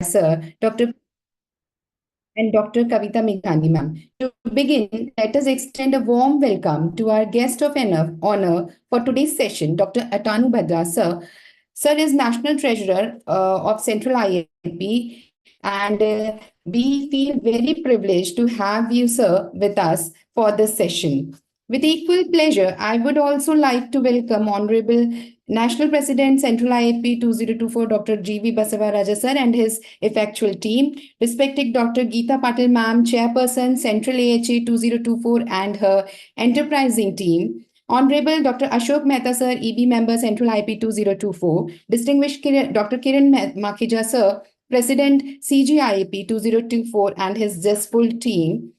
Sir, Dr. and Dr. Kavita Menghani, ma'am. To begin, let us extend a warm welcome to our guest of honor for today's session, Dr. Atanu Bhadra, sir. Sir is National Treasurer of Central IAP, and we feel very privileged to have you, sir, with us for this session. With equal pleasure, I would also like to welcome Honorable National President, Central IAP 2024, Dr. G.V. Basavaraja, sir, and his effectual team. Respected Dr. Geeta Patil, ma'am, Chairperson, Central AHA 2024, and her enterprising team. Honorable Dr. Ashok Mehta, sir, EB member, Central IP 2024. Distinguished Dr. Kiran Makhija, sir, President, CGIP 2024, and his zestful team.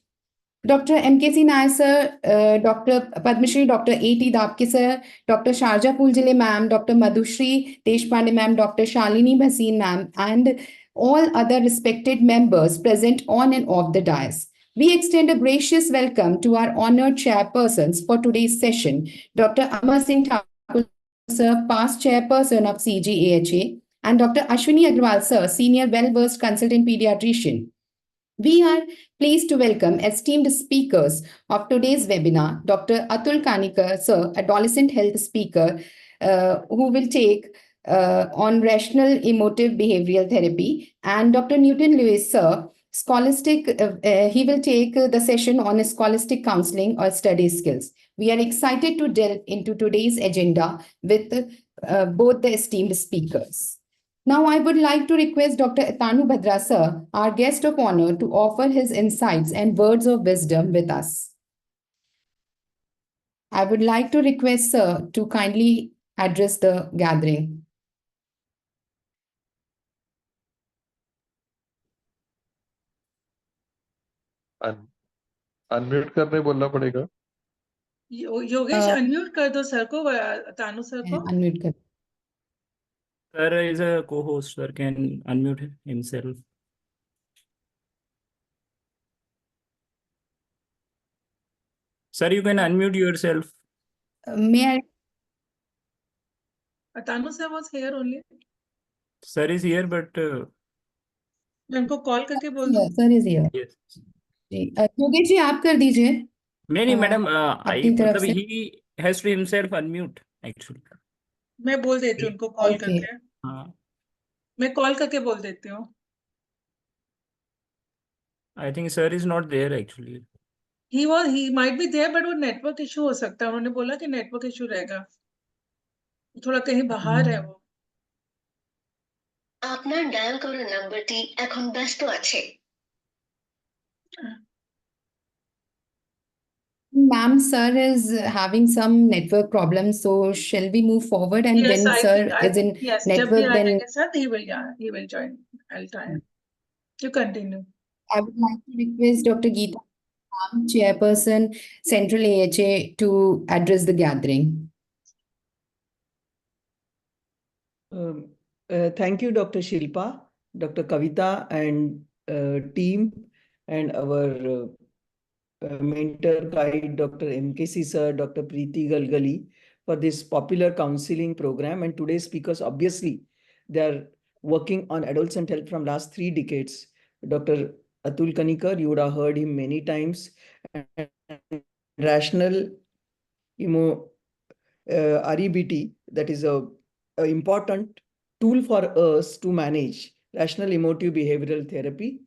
Dr. MKC Nair, sir, Dr. Padmashri, Dr. A.T. Dapke, sir, Dr. Sharja Puljile, ma'am, Dr. Madhushri Deshpande, ma'am, Dr. Shalini Bhasin, ma'am, and all other respected members present on and off the dais. We extend a gracious welcome to our honored chairpersons for today's session, Dr. Amar Singh Thakur, sir, past chairperson of CGAHA, and Dr. Ashwini Agrawal, sir, senior well-versed consultant pediatrician. We are pleased to welcome esteemed speakers of today's webinar, Dr. Atul Kanikar, sir, adolescent health speaker, who will take on rational emotive behavioral therapy, and Dr. Newton Luiz, sir, Scholastic, he will take the session on scholastic counseling or study skills. We are excited to delve into today's agenda with both the esteemed speakers. Now, I would like to request Dr. Atanu Bhadra, sir, our guest of honor, to offer his insights and words of wisdom with us. I would like to request, sir, to kindly address the gathering. Unmute करने बोलना पड़ेगा। Yogesh unmute कर दो sir को, तानु sir को unmute कर। Sir is a co-host, sir can unmute himself. Sir, you can unmute yourself. May I? Tanu sir was here only. Sir is here, but मैं उनको कॉल करके बोल दूं? Sir is here. yes. Yogesh ji आप कर दीजिए। नहीं मैडम, मतलब he has to himself unmute actually. मैं बोल देती हूँ उनको कॉल करके। हाँ। मैं कॉल करके बोल देती हूँ। I think sir is not there actually. He might be there, but वो नेटवर्क इशू हो सकता है। उन्होंने बोला कि नेटवर्क इशू रहेगा। थोड़ा कहीं बाहर है वो। আপনার ডায়াল করা নাম্বারটি এখন ব্যস্ত আছে। Ma'am, sir is having some network problems, so shall we move forward? And yes, when sir is in network, then he will join. I'll try. You continue. I would like to request Dr. Geeta, Chairperson, Central AHA, to address the gathering. Thank you, Dr. Shilpa, Dr. Kavita, and team, and our mentor guide, Dr. MKC sir, Dr. Preeti Galagali, for this popular counseling program. And today's speakers, obviously, they are working on adolescent health from last 3 decades. Dr. Atul Kanikar, you would have heard him many times. And rational REBT, that is a important tool for us to manage rational emotive behavioral therapy.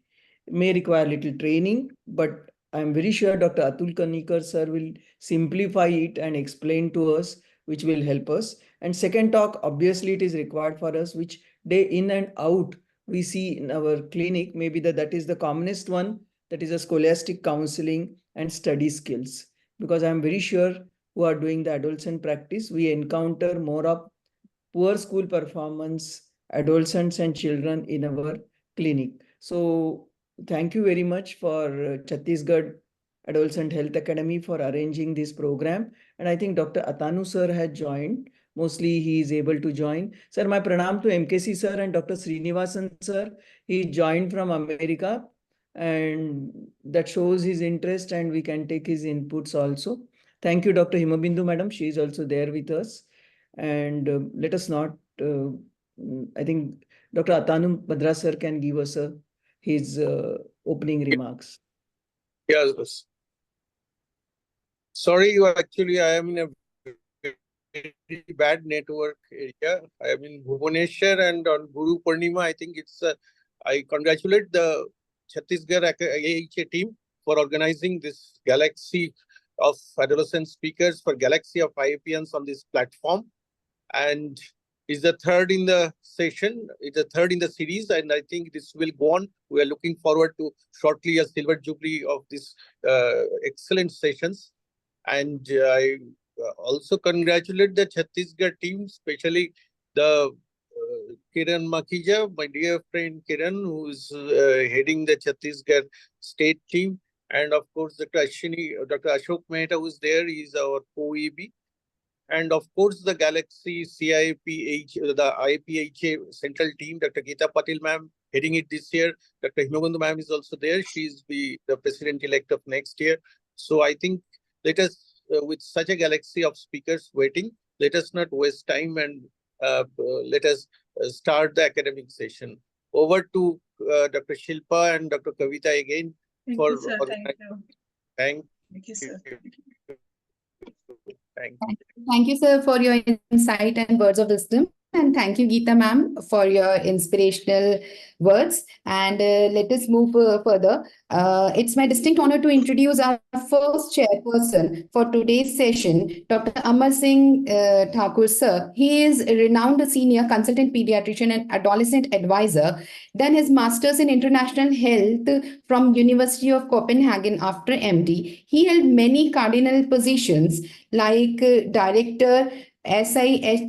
May require little training, but I'm very sure Dr. Atul Kanikar sir will simplify it and explain to us, which will help us. And second talk, obviously it is required for us, which day in and out we see in our clinic. Maybe that is the commonest one, that is a scholastic counseling and study skills. Because I'm very sure who are doing the adolescent practice, we encounter more of poor school performance adolescents and children in our clinic. So thank you very much for Chhattisgarh Adolescent Health Academy for arranging this program. And I think Dr. Atanu sir had joined. Mostly he is able to join. Sir, my pranam to MKC sir and Dr. Srinivasan sir. He joined from America, and that shows his interest, and we can take his inputs also. Thank you, Dr. Himabindu madam. She is also there with us. And let us not, I think Dr. Atanu Bhadra sir can give us his opening remarks. Yes. Sorry, I am in a very bad network area. I am in Bhubaneswar, and on Guru Purnima, I think it's. I congratulate the Chhattisgarh AHA team for organizing this galaxy of adolescent speakers for galaxy of IAPians on this platform, and is the third in the session. It's the third in the series, and I think this will go on. We are looking forward to shortly a silver jubilee of these excellent sessions. And I also congratulate the Chhattisgarh team, especially the Kiran Makhija, my dear friend Kiran, who is heading the Chhattisgarh state team. And of course, Dr. Ashok Mehta, who is there, is our co-EB. And of course, the Galaxy the IPHA central team, Dr. Geeta Patil ma'am, heading it this year. Dr. Himagundu ma'am is also there. She's the president-elect of next year. So I think let us, with such a galaxy of speakers waiting, let us not waste time and let us start the academic session. Over to Dr. Shilpa and Dr. Kavita again. Thank you, sir. Thank you. Thank you, sir. Thank you. Thank you, sir, for your insight and words of wisdom. And thank you, Geeta ma'am, for your inspirational words. And let us move further. It's my distinct honor to introduce our first chairperson for today's session, Dr. Amar Singh Thakur, sir. He is a renowned senior consultant pediatrician and adolescent advisor, done his master's in international health from University of Copenhagen after MD. He held many cardinal positions like director, SIHFW,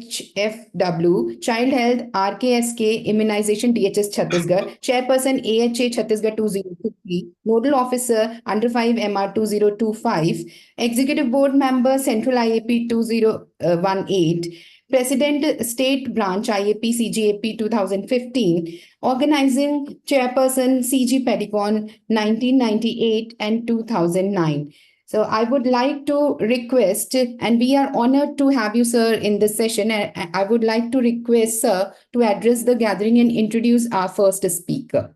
Child Health, RKSK, Immunization, DHS Chhattisgarh, Chairperson, AHA Chhattisgarh 2023, Nodal Officer, Under 5 MR 2025, Executive Board Member, Central IAP 2018, President, State Branch, IAP, CGAP 2015, Organizing Chairperson, CG Pedicon 1998 and 2009. So I would like to request, and we are honored to have you, sir, in this session. I would like to request, sir, to address the gathering and introduce our first speaker.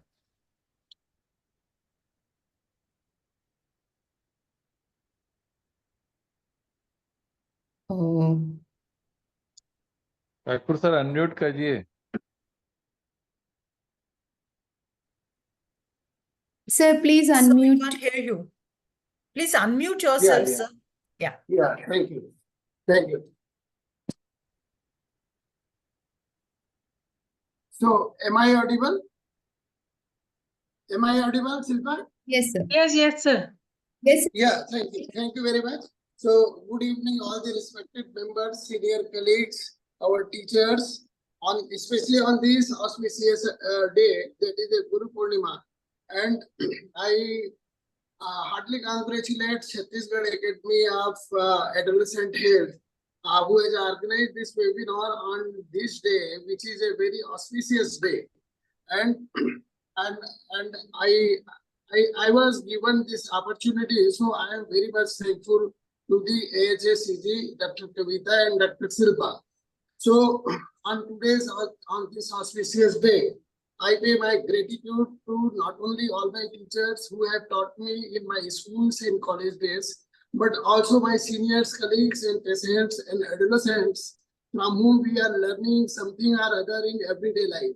Oh. Thakur sir, unmute kajiye. Sir, please unmute. Sir, we can't hear you. Please unmute yourself, sir. Yeah, thank you. So, am I audible, Shilpa? Yes, sir. Yes, sir. Yes. Yeah, thank you. Thank you very much. So, good evening, all the respected members, senior colleagues, our teachers, especially on this auspicious day, that is a Guru Purnima. And I heartily congratulate Chhattisgarh Academy of Adolescent Health, who has organized this webinar on this day, which is a very auspicious day. And I was given this opportunity, so I am very much thankful to the AHA-CG, Dr. Kavita and Dr. Shilpa. So on this auspicious day, I pay my gratitude to not only all my teachers who have taught me in my schools and college days, but also my seniors, colleagues, and patients and adolescents from whom we are learning something or other in everyday life.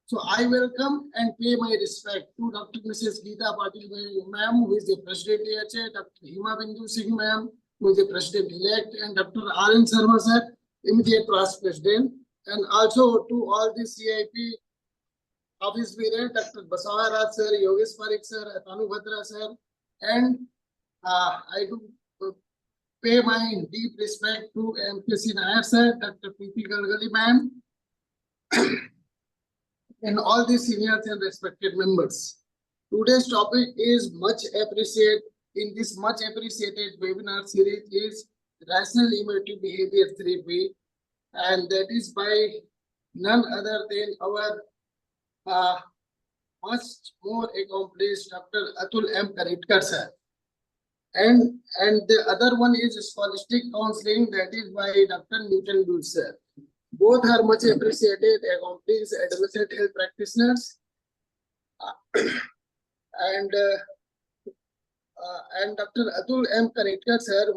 So I welcome and pay my respect to Dr. Mrs. Geeta Patil ma'am, who is the President AHA, Dr. Hima Bindu Singh ma'am, who is the President-elect, and Dr. R.N. Sharma sir, immediate past President, and also to all the CIP office bearer, Dr. Basawaraj sir, Yogesh Parikh sir, Atanu Bhadra sir, and I do pay my deep respect to MPC Nair sir, Dr. Preeti Galagali ma'am, and all the seniors and respected members. Today's topic is much appreciated. In this much appreciated webinar series is Rational Emotive Behavior Therapy, and that is by none other than our much more accomplished Dr. Atul M. Kanikar sir. And the other one is Scholastic Counseling, that is by Dr. Newton Luiz sir. Both are much appreciated accomplished adolescent health practitioners. And Dr. Atul M. Kanikar, sir,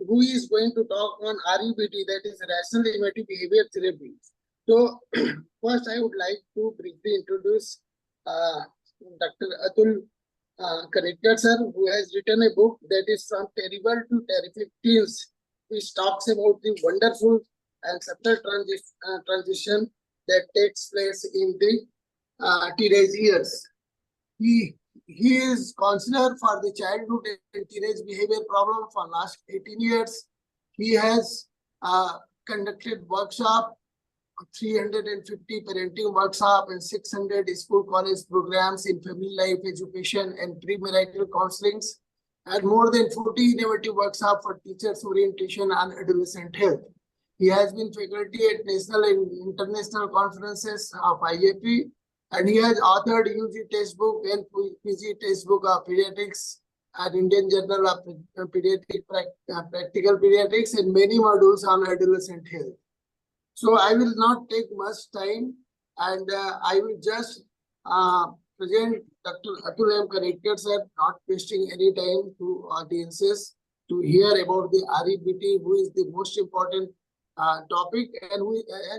who is going to talk on REBT, that is Rational Emotive Behavior Therapy. So, first I would like to briefly introduce Dr. Atul Kanikar, sir, who has written a book that is From Terrible to Terrific Teens, which talks about the wonderful and subtle transition that takes place in the teenage years. He is counselor for the childhood and teenage behavior problem for last 18 years. He has conducted workshop, 350 parenting workshop and 600 school college programs in family life education and premarital counselings, and more than 40 innovative workshops for teachers orientation on adolescent health. He has been faculty at national and international conferences of IAP, and he has authored UG textbook and PG textbook of pediatrics at Indian Journal of Pediatric Practical Pediatrics and many modules on adolescent health. So I will not take much time, and I will just present Dr. Atul M. Kanikar, sir, not wasting any time to audiences to hear about the REBT, who is the most important topic, and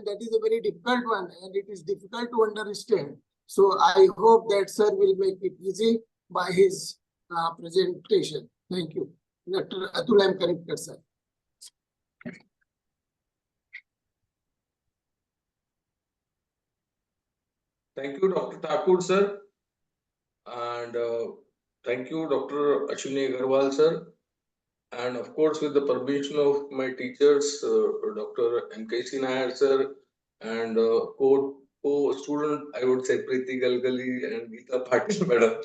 that is a very difficult one, and it is difficult to understand. So I hope that sir will make it easy by his presentation. Thank you. Dr. Atul M. Kanikar, sir. Thank you, Dr. Thakur, sir. And thank you, Dr. Ashwini Agarwal, sir. And of course, with the permission of my teachers, Dr. MKC Nair, sir, and co-student, I would say Preeti Galagali and Geeta Patil, madam.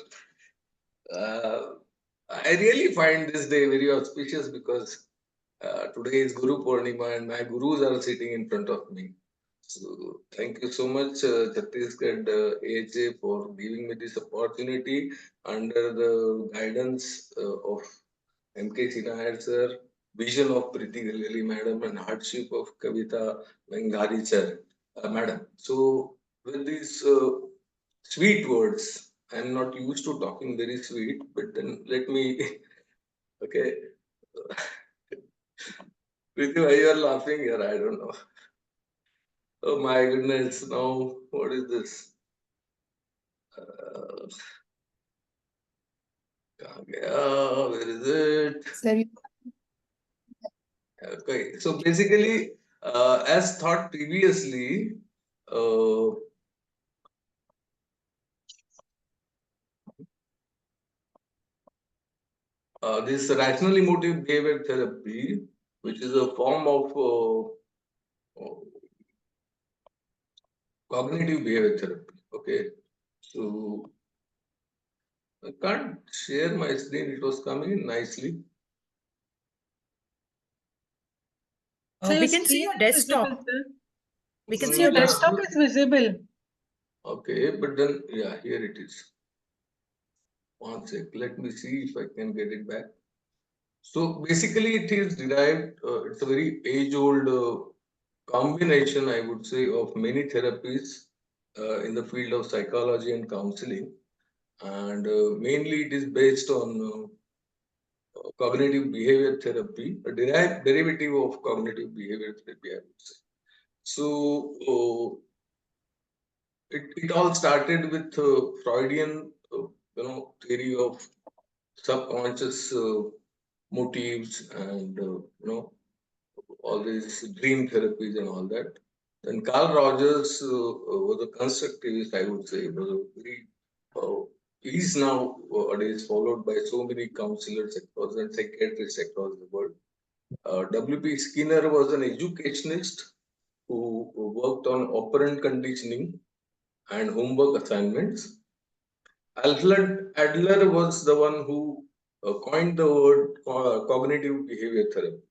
I really find this day very auspicious because today is Guru Purnima and my gurus are sitting in front of me. So thank you so much, Chhattisgarh AHA, for giving me this opportunity under the guidance of MK Nair sir, vision of Preeti Galagali madam, and hardship of Kavita Menghani sir, madam. So with these sweet words, I'm not used to talking very sweet, but then let me, okay. Preeti, why you are laughing here? I don't know. Oh my goodness, now what is this? Where is it? Sir, Okay, so basically, as thought previously, this rational emotive behavior therapy, which is a form of cognitive behavior therapy. Okay, so I can't share my screen. It was coming in nicely. So we your can see screen your is visible, desktop. sir. We can So see your your desktop desktop. is visible. Okay, but then, yeah, here it is. One sec, let me see if I can get it back. So basically, it is derived, it's a very age-old combination, I would say, of many therapies in the field of psychology and counseling. And mainly it is based on cognitive behavior therapy, a derivative of cognitive behavior therapy, I would say. So it all started with Freudian, theory of subconscious motives and all these dream therapies and all that. Then Carl Rogers was a constructivist, I would say. Was a very he's nowadays followed by so many counselors across and psychiatrists across the world. W.P. Skinner was an educationist who worked on operant conditioning and homework assignments. Alfred Adler was the one who coined the word cognitive behavior therapy.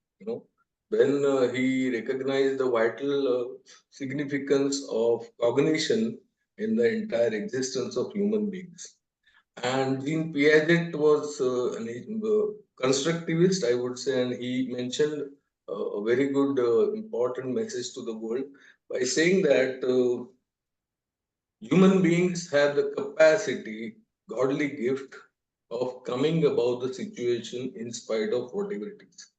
When he recognized the vital significance of cognition in the entire existence of human beings. And Jean Piaget was a constructivist, I would say, and he mentioned a very good, important message to the world by saying that human beings have the capacity, godly gift of coming above the situation in spite of whatever it is.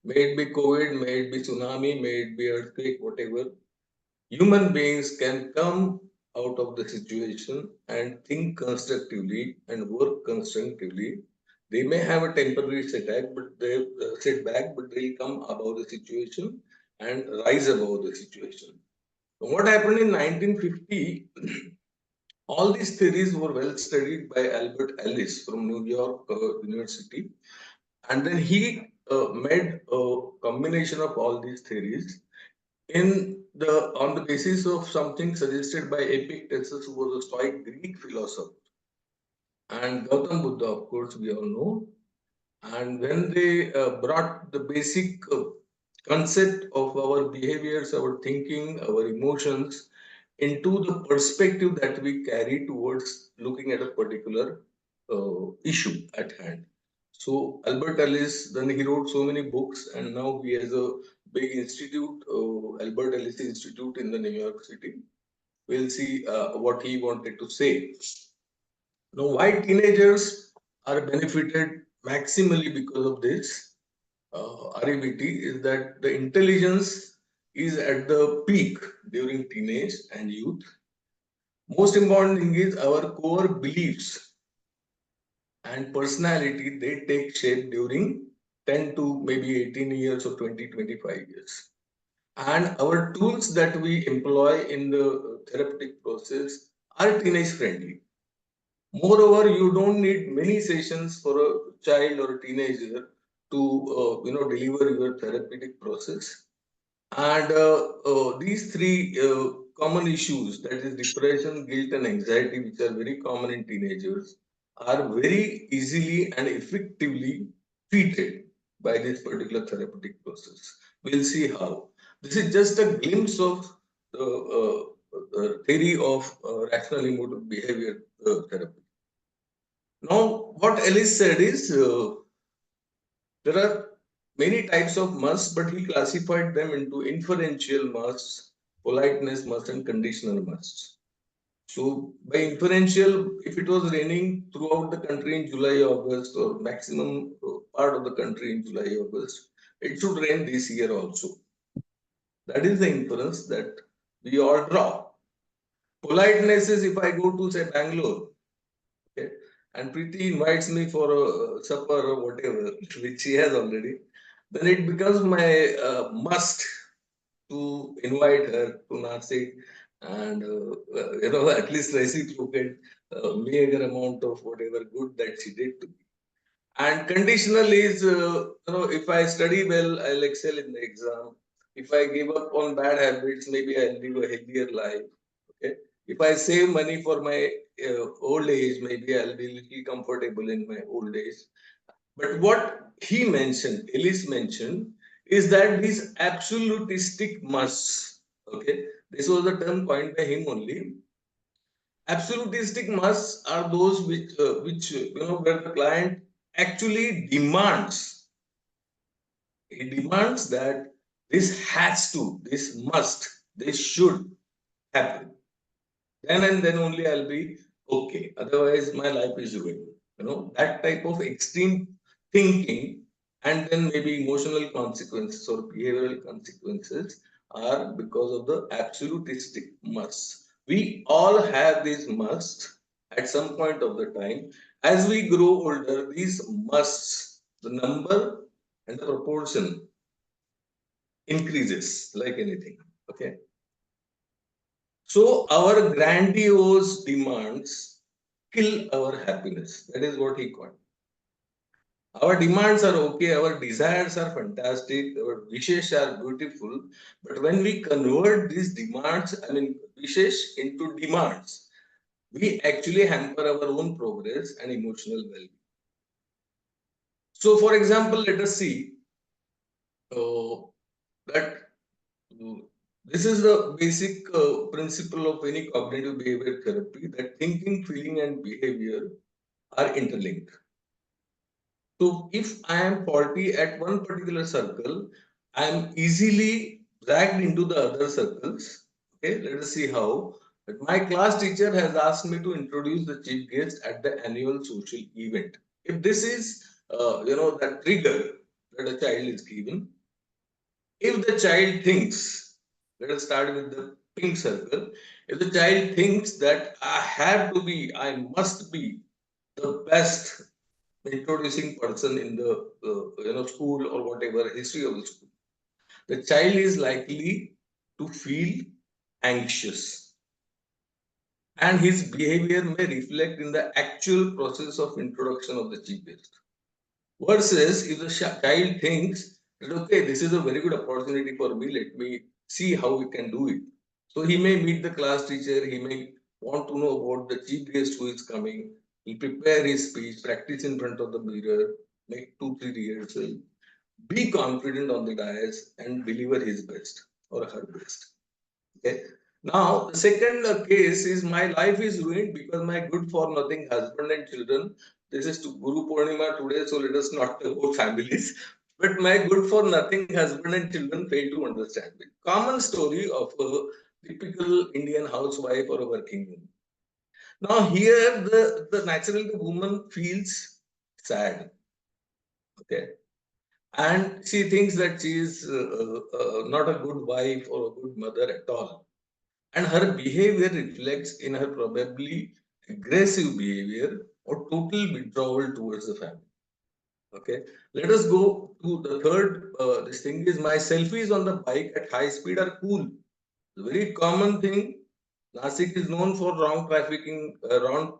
May it be COVID, may it be tsunami, may it be earthquake, whatever. Human beings can come out of the situation and think constructively and work constructively. They may have a temporary setback, but they'll come above the situation and rise above the situation. What happened in 1950? All these theories were well studied by Albert Ellis from New York University, and then he made a combination of all these theories on the basis of something suggested by Epictetus, who was a Stoic Greek philosopher, and Gautam Buddha, of course, we all know. And when they brought the basic concept of our behaviors, our thinking, our emotions into the perspective that we carry towards looking at a particular issue at hand. So Albert Ellis, then he wrote so many books, and now he has a big institute, Albert Ellis Institute in the New York City. We'll see what he wanted to say. Now, why teenagers are benefited maximally because of this REBT is that the intelligence is at the peak during teenage and youth. Most important thing is our core beliefs and personality, they take shape during 10 to maybe 18 years or 20-25 years. And our tools that we employ in the therapeutic process are teenage friendly. Moreover, you don't need many sessions for a child or a teenager to deliver your therapeutic process. And these three common issues, that is depression, guilt, and anxiety, which are very common in teenagers, are very easily and effectively treated by this particular therapeutic process. We'll see how. This is just a glimpse of the theory of rational emotive behavior therapy. Now, what Ellis said is there are many types of musts, but he classified them into inferential musts, politeness musts, and conditional musts. So, by inferential, if it was raining throughout the country in July, August, or maximum part of the country in July, August, it should rain this year also. That is the inference that we all draw. Politeness is if I go to, say, Bangalore, okay, and Preeti invites me for a supper or whatever, which she has already, then it becomes my must to invite her to Nasik and at least reciprocate meager amount of whatever good that she did to me. And conditional is if I study well, I'll excel in the exam. If I give up on bad habits, maybe I'll live a healthier life. Okay. If I save money for my old age, maybe I'll be a little comfortable in my old age. But what he mentioned, Ellis mentioned, is that these absolutistic musts, okay, this was a term coined by him only. Absolutistic musts are those which where the client actually demands. He demands that this has to, this must, this should happen. Then and then only I'll be okay. Otherwise, my life is ruined. That type of extreme thinking, and then maybe emotional consequences or behavioral consequences are because of the absolutistic musts. We all have these musts at some point of the time. As we grow older, these musts, the number and the proportion increases like anything. Okay. So our grandiose demands kill our happiness. That is what he called. Our demands are okay, our desires are fantastic, our wishes are beautiful. But when we convert these demands, wishes into demands, we actually hamper our own progress and emotional well-being. So, for example, let us see that this is the basic principle of any cognitive behavior therapy, that thinking, feeling, and behavior are interlinked. So if I am faulty at one particular circle, I'm easily dragged into the other circles. Okay, let us see how. But my class teacher has asked me to introduce the chief guest at the annual social event. If this is, that trigger that a child is given, if the child thinks, let us start with the pink circle. If the child thinks that I must be the best introducing person in the school or whatever history of the school, the child is likely to feel anxious, and his behavior may reflect in the actual process of introduction of the chief guest. Versus if the child thinks that, okay, this is a very good opportunity for me, let me see how we can do it. So he may meet the class teacher, he may want to know about the chief guest who is coming, he'll prepare his speech, practice in front of the mirror, make 2-3 rehearsals, be confident on the dais and deliver his best or her best. Okay. Now, the second case is my life is ruined because my good for nothing husband and children. This is to Guru Purnima today, so let us not talk about families. But my good for nothing husband and children fail to understand me. Common story of a typical Indian housewife or a working woman. Now, here the naturally the woman feels sad. Okay. And she thinks that she is not a good wife or a good mother at all. And her behavior reflects in her probably aggressive behavior or total withdrawal towards the family. Okay, let us go to the third. This thing is my selfies on the bike at high speed are cool. It's a very common thing. Nasik is known for wrong trafficking, wrong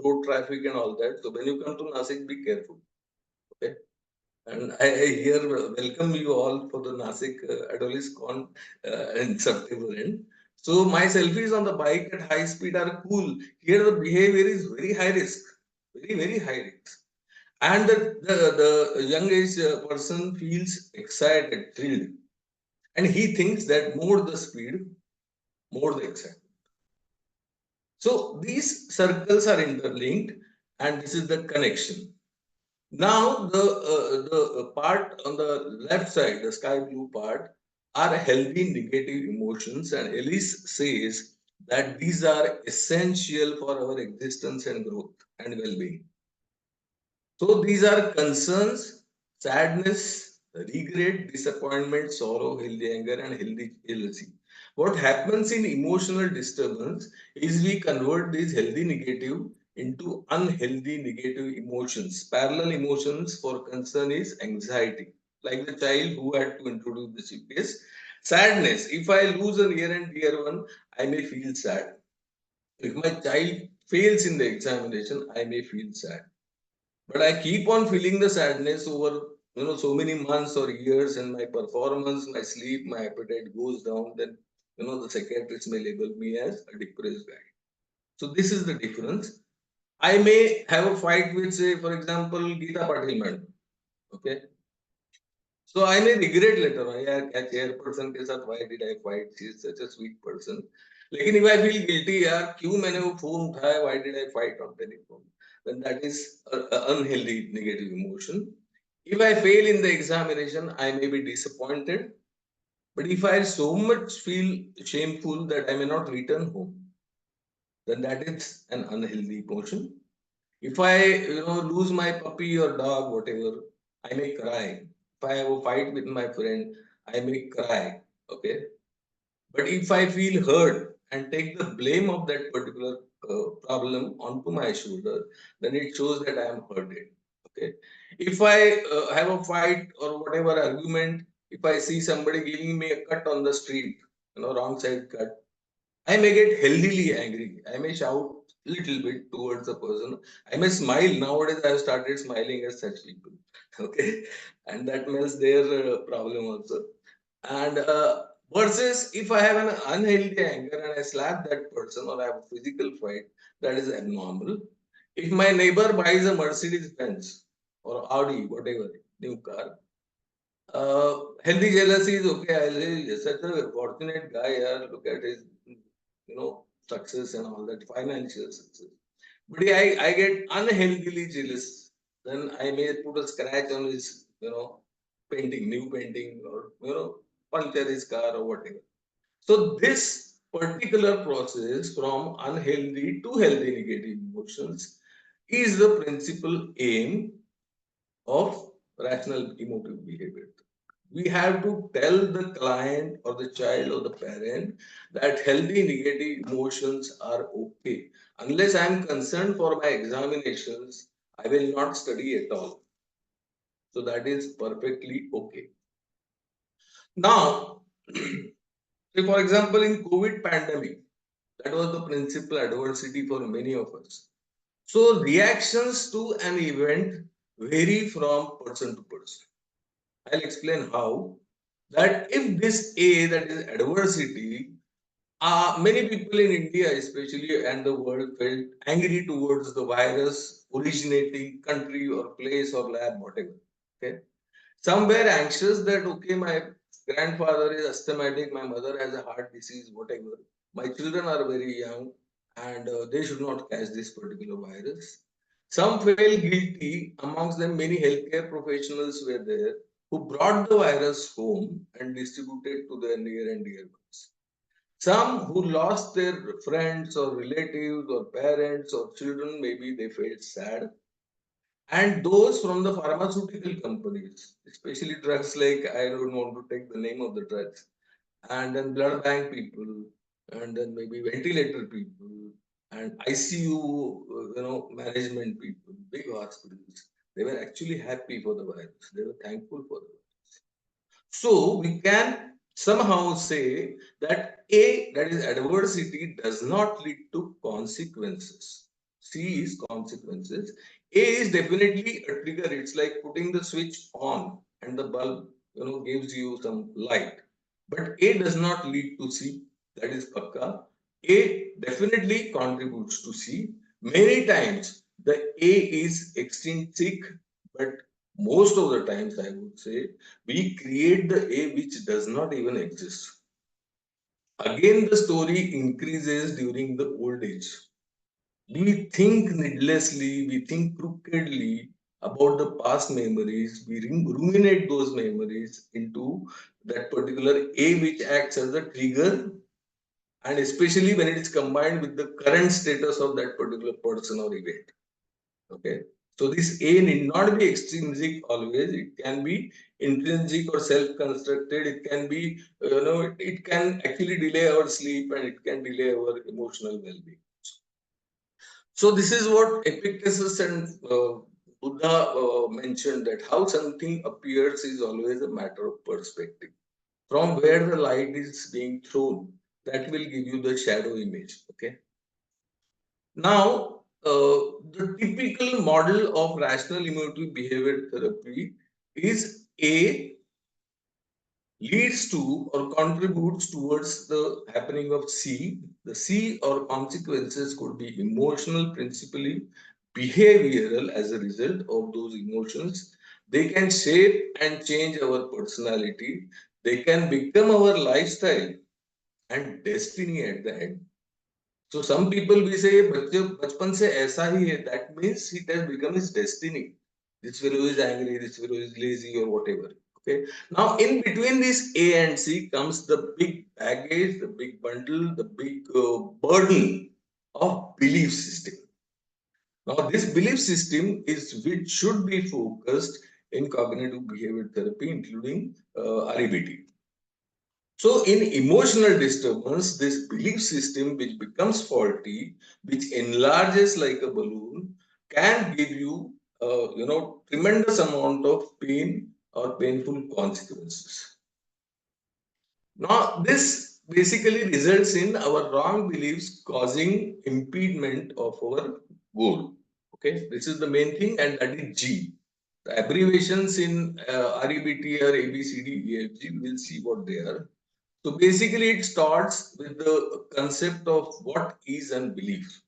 road traffic and all that. So when you come to Nasik, be careful. Okay. And I here welcome you all for the Nasik ADOLESCENT in September end. So my selfies on the bike at high speed are cool. Here the behavior is very high risk, very, very high risk. And the young age person feels excited, thrilled. And he thinks that more the speed, more the excitement. So these circles are interlinked and this is the connection. Now the part on the left side, the sky blue part, are healthy negative emotions, and Elise says that these are essential for our existence and growth and well-being. So these are concerns, sadness, regret, disappointment, sorrow, healthy anger, and healthy jealousy. What happens in emotional disturbance is we convert these healthy negative into unhealthy negative emotions. Parallel emotions for concern is anxiety, like the child who had to introduce the GPS. Sadness, if I lose a near and dear one, I may feel sad. If my child fails in the examination, I may feel sad. But I keep on feeling the sadness over so many months or years, and my performance, my sleep, my appetite goes down. Then the psychiatrist may label me as a depressed guy. So this is the difference. I may have a fight with, say, for example, Geeta Patil madam. Okay. So I may regret later on, yeah, chairperson के साथ why did I fight? She is such a sweet person. लेकिन if I feel guilty, यार क्यों मैंने वो phone उठाया? Why did I fight on telephone? Then that is an unhealthy negative emotion. If I fail in the examination, I may be disappointed. But if I so much feel shameful that I may not return home, then that is an unhealthy emotion. If I lose my puppy or dog, whatever, I may cry. If I have a fight with my friend, I may cry. Okay. But if I feel hurt and take the blame of that particular problem onto my shoulder, then it shows that I am hurted. Okay. If I have a fight or whatever argument, if I see somebody giving me a cut on the street, wrong side cut, I may get healthily angry. I may shout little bit towards the person. I may smile. Nowadays, I have started smiling at such people. Okay. And that means their problem also. And versus if I have an unhealthy anger and I slap that person or I have a physical fight, that is abnormal. If my neighbor buys a Mercedes Benz or Audi, whatever, new car, healthy jealousy is okay. I'll say, he's such a fortunate guy. Look at his, success and all that, financial success. But I get unhealthily jealous. Then I may put a scratch on his, painting, new painting, or puncture his car or whatever. So this particular process from unhealthy to healthy negative emotions is the principal aim of rational emotive behavior. We have to tell the client or the child or the parent that healthy negative emotions are okay. Unless I am concerned for my examinations, I will not study at all. So that is perfectly okay. Now, say for example, in COVID pandemic, that was the principal adversity for many of us. So reactions to an event vary from person to person. I'll explain how. That if this A, that is adversity, many people in India especially and the world felt angry towards the virus originating country or place or lab, whatever. Okay. Some were anxious that, okay, my grandfather is asthmatic, my mother has a heart disease, whatever. My children are very young and they should not catch this particular virus. Some felt guilty, amongst them many healthcare professionals were there who brought the virus home and distributed to their near and dear ones. Some who lost their friends or relatives or parents or children, maybe they felt sad. And those from the pharmaceutical companies, especially drugs like, I don't want to take the name of the drugs, and then blood bank people, and then maybe ventilator people, and ICU, management people, big hospitals, they were actually happy for the virus. They were thankful for the virus. So we can somehow say that A, that is adversity, does not lead to consequences. C is consequences. A is definitely a trigger. It's like putting the switch on and the bulb, gives you some light. But A does not lead to C. That is pakka. A definitely contributes to C. Many times the A is extrinsic, but most of the times I would say we create the A which does not even exist. Again, the story increases during the old age. We think needlessly, we think crookedly about the past memories, we ruminate those memories into that particular A which acts as a trigger, and especially when it is combined with the current status of that particular person or event. Okay. So this A need not be extrinsic always. It can be intrinsic or self-constructed. It can be, it can actually delay our sleep and it can delay our emotional well-being. So this is what Epictetus and Buddha mentioned, that how something appears is always a matter of perspective. From where the light is being thrown, that will give you the shadow image. Okay. Now, the typical model of rational emotive behavior therapy is A, leads to or contributes towards the happening of C. The C or consequences could be emotional, principally behavioral as a result of those emotions. They can shape and change our personality. They can become our lifestyle and destiny at the end. So some people we say बचपन से ऐसा ही है, that means it has become his destiny. This fellow is angry, this fellow is lazy or whatever. Okay. Now in between this A and C comes the big baggage, the big bundle, the big burden of belief system. Now this belief system is which should be focused in cognitive behavior therapy, including REBT. So in emotional disturbance, this belief system which becomes faulty, which enlarges like a balloon, can give you, tremendous amount of pain or painful consequences. Now, this basically results in our wrong beliefs causing impediment of our goal. Okay, this is the main thing, and that is G. The abbreviations in REBT or ABCD, we'll see what they are. So basically, it starts with the concept of what is unbelief.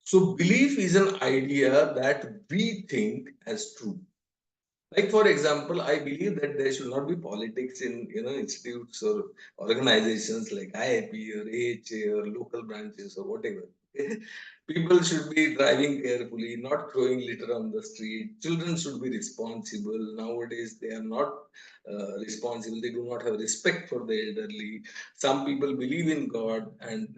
So belief is an idea that we think as true. Like for example, I believe that there should not be politics in institutes or organizations like IIP or AHA or local branches or whatever. People should be driving carefully, not throwing litter on the street. Children should be responsible. Nowadays, they are not responsible. They do not have respect for the elderly. Some people believe in God and,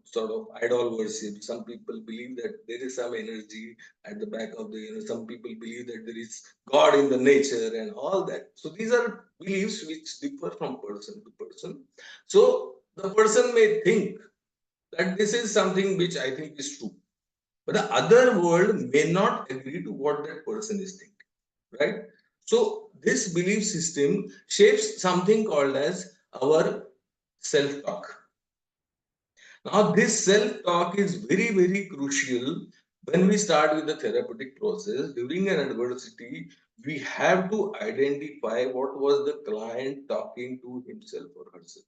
sort of idol worship. Some people believe that there is some energy at the back of the, some people believe that there is God in the nature and all that. So these are beliefs which differ from person to person. So the person may think that this is something which I think is true. But the other world may not agree to what that person is thinking, right? So this belief system shapes something called as our self-talk. Now, this self-talk is very, very crucial when we start with the therapeutic process. During an adversity, we have to identify what was the client talking to himself or herself.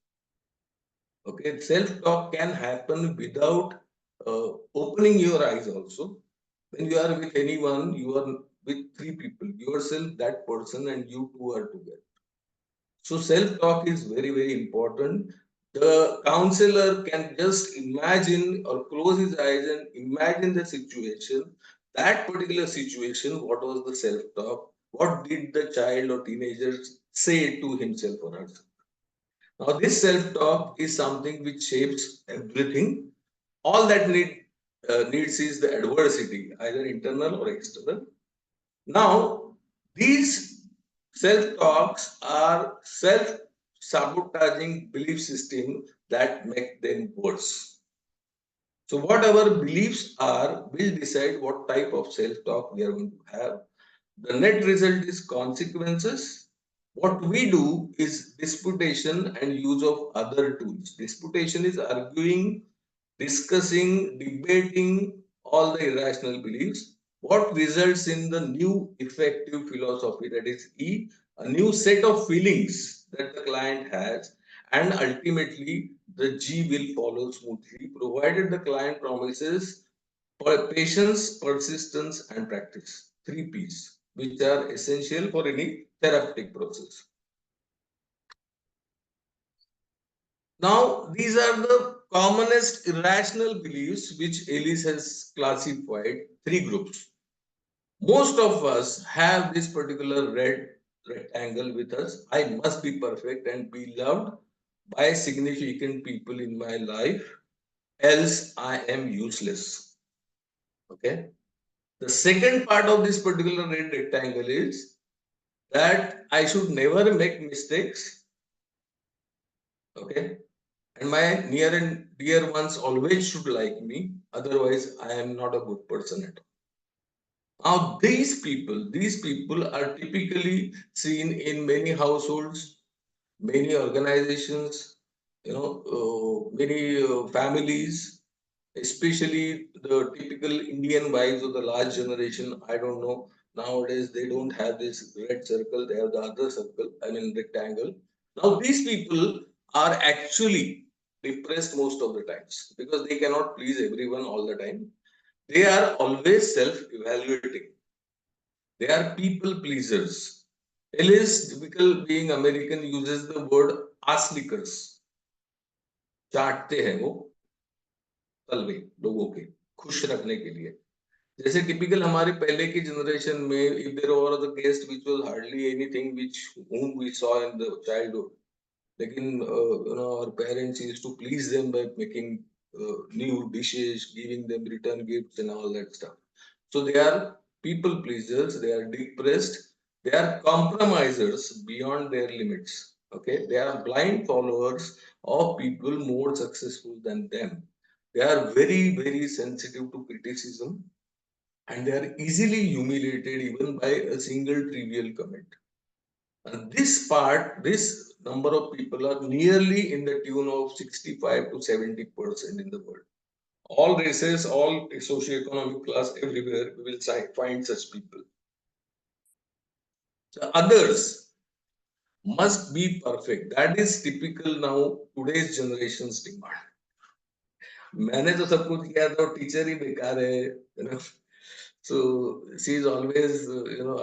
Okay, self-talk can happen without opening your eyes also. When you are with anyone, you are with three people, yourself, that person, and you two are together. So self-talk is very, very important. The counselor can just imagine or close his eyes and imagine the situation, that particular situation, what was the self-talk, what did the child or teenager say to himself or herself. Now, this self-talk is something which shapes everything. All that needs is the adversity, either internal or external. Now, these self-talks are self-sabotaging belief system that make them worse. So, what our beliefs are will decide what type of self-talk we are going to have. The net result is consequences. What we do is disputation and use of other tools. Disputation is arguing, discussing, debating all the irrational beliefs. What results in the new effective philosophy, that is E, a new set of feelings that the client has, and ultimately the G will follow smoothly, provided the client promises patience, persistence, and practice. 3 P's, which are essential for any therapeutic process. Now, these are the commonest irrational beliefs which Ellis has classified 3 groups. Most of us have this particular red rectangle with us. I must be perfect and be loved by significant people in my life, else I am useless. Okay. The second part of this particular red rectangle is that I should never make mistakes. Okay. And my near and dear ones always should like me. Otherwise, I am not a good person at all. Now, these people are typically seen in many households, many organizations, many families, especially the typical Indian wives of the large generation. I don't know. Nowadays, they don't have this red circle, they have the other circle, rectangle. Now, these people are actually depressed most of the times because they cannot please everyone all the time. They are always self-evaluating. They are people pleasers. Ellis, typical being American, uses the word ass lickers. चाटते हैं वो तलवे लोगों के खुश रखने के लिए. जैसे typical हमारे पहले की जनरेशन में if there were the guest which was hardly anything which whom we saw in the childhood, लेकिन our parents used to please them by making new dishes, giving them return gifts and all that stuff. So they are people pleasers, they are depressed, they are compromisers beyond their limits. Okay, they are blind followers of people more successful than them. They are very, very sensitive to criticism and they are easily humiliated even by a single trivial comment. And this number of people are nearly in the tune of 65 to 70% in the world. All races, all socioeconomic class, everywhere we will find such people. The others must be perfect. That is typical now today's generation's demand. मैंने तो सब कुछ किया था teacher ही बेकार है, so she is always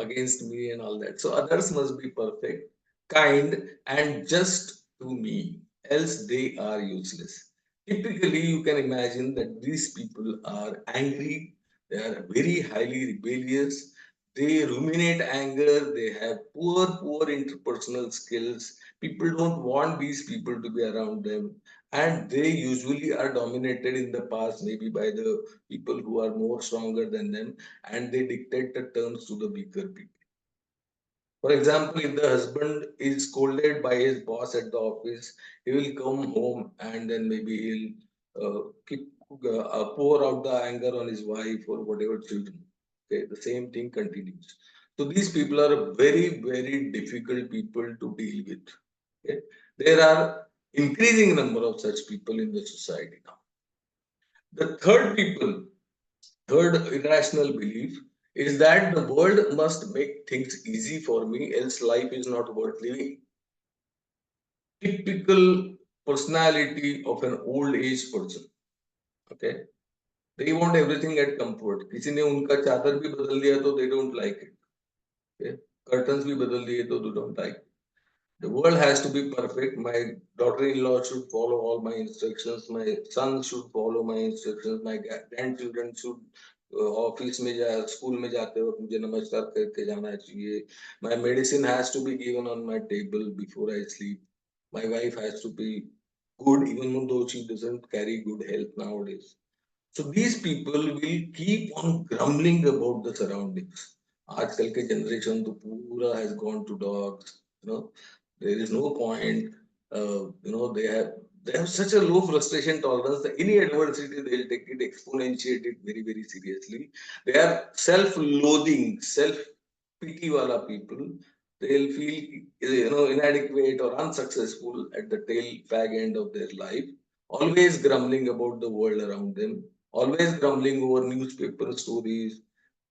against me and all that. So others must be perfect, kind, and just to me, else they are useless. Typically, you can imagine that these people are angry, they are very highly rebellious, they ruminate anger, they have poor interpersonal skills. People don't want these people to be around them, and they usually are dominated in the past, maybe by the people who are more stronger than them, and they dictate the terms to the weaker people. For example, if the husband is scolded by his boss at the office, he will come home and then maybe he'll pour out the anger on his wife or whatever children. Okay, the same thing continues. So these people are very difficult people to deal with. Okay, there are increasing number of such people in the society now. The third irrational belief is that the world must make things easy for me, else life is not worth living. Typical personality of an old age person. Okay, they want everything at comfort. किसी ने उनका चादर भी बदल दिया तो they don't like it. Okay, curtains भी बदल दिए तो they don't like it. The world has to be perfect. My daughter-in-law should follow all my instructions. My son should follow my instructions. My grandchildren should office में जा school में जाते वक्त मुझे नमस्कार करके जाना चाहिए. My medicine has to be given on my table before I sleep. My wife has to be good even though she doesn't carry good health nowadays. So these people will keep on grumbling about the surroundings. आजकल के generation तो पूरा has gone to dogs. You know, there is no point. You know, they have such a low frustration tolerance that any adversity they'll take it, exponentiate it very seriously. They are self-loathing, self-pity wala people. They'll feel inadequate or unsuccessful at the tail fag end of their life. Always grumbling about the world around them. Always grumbling over newspaper stories.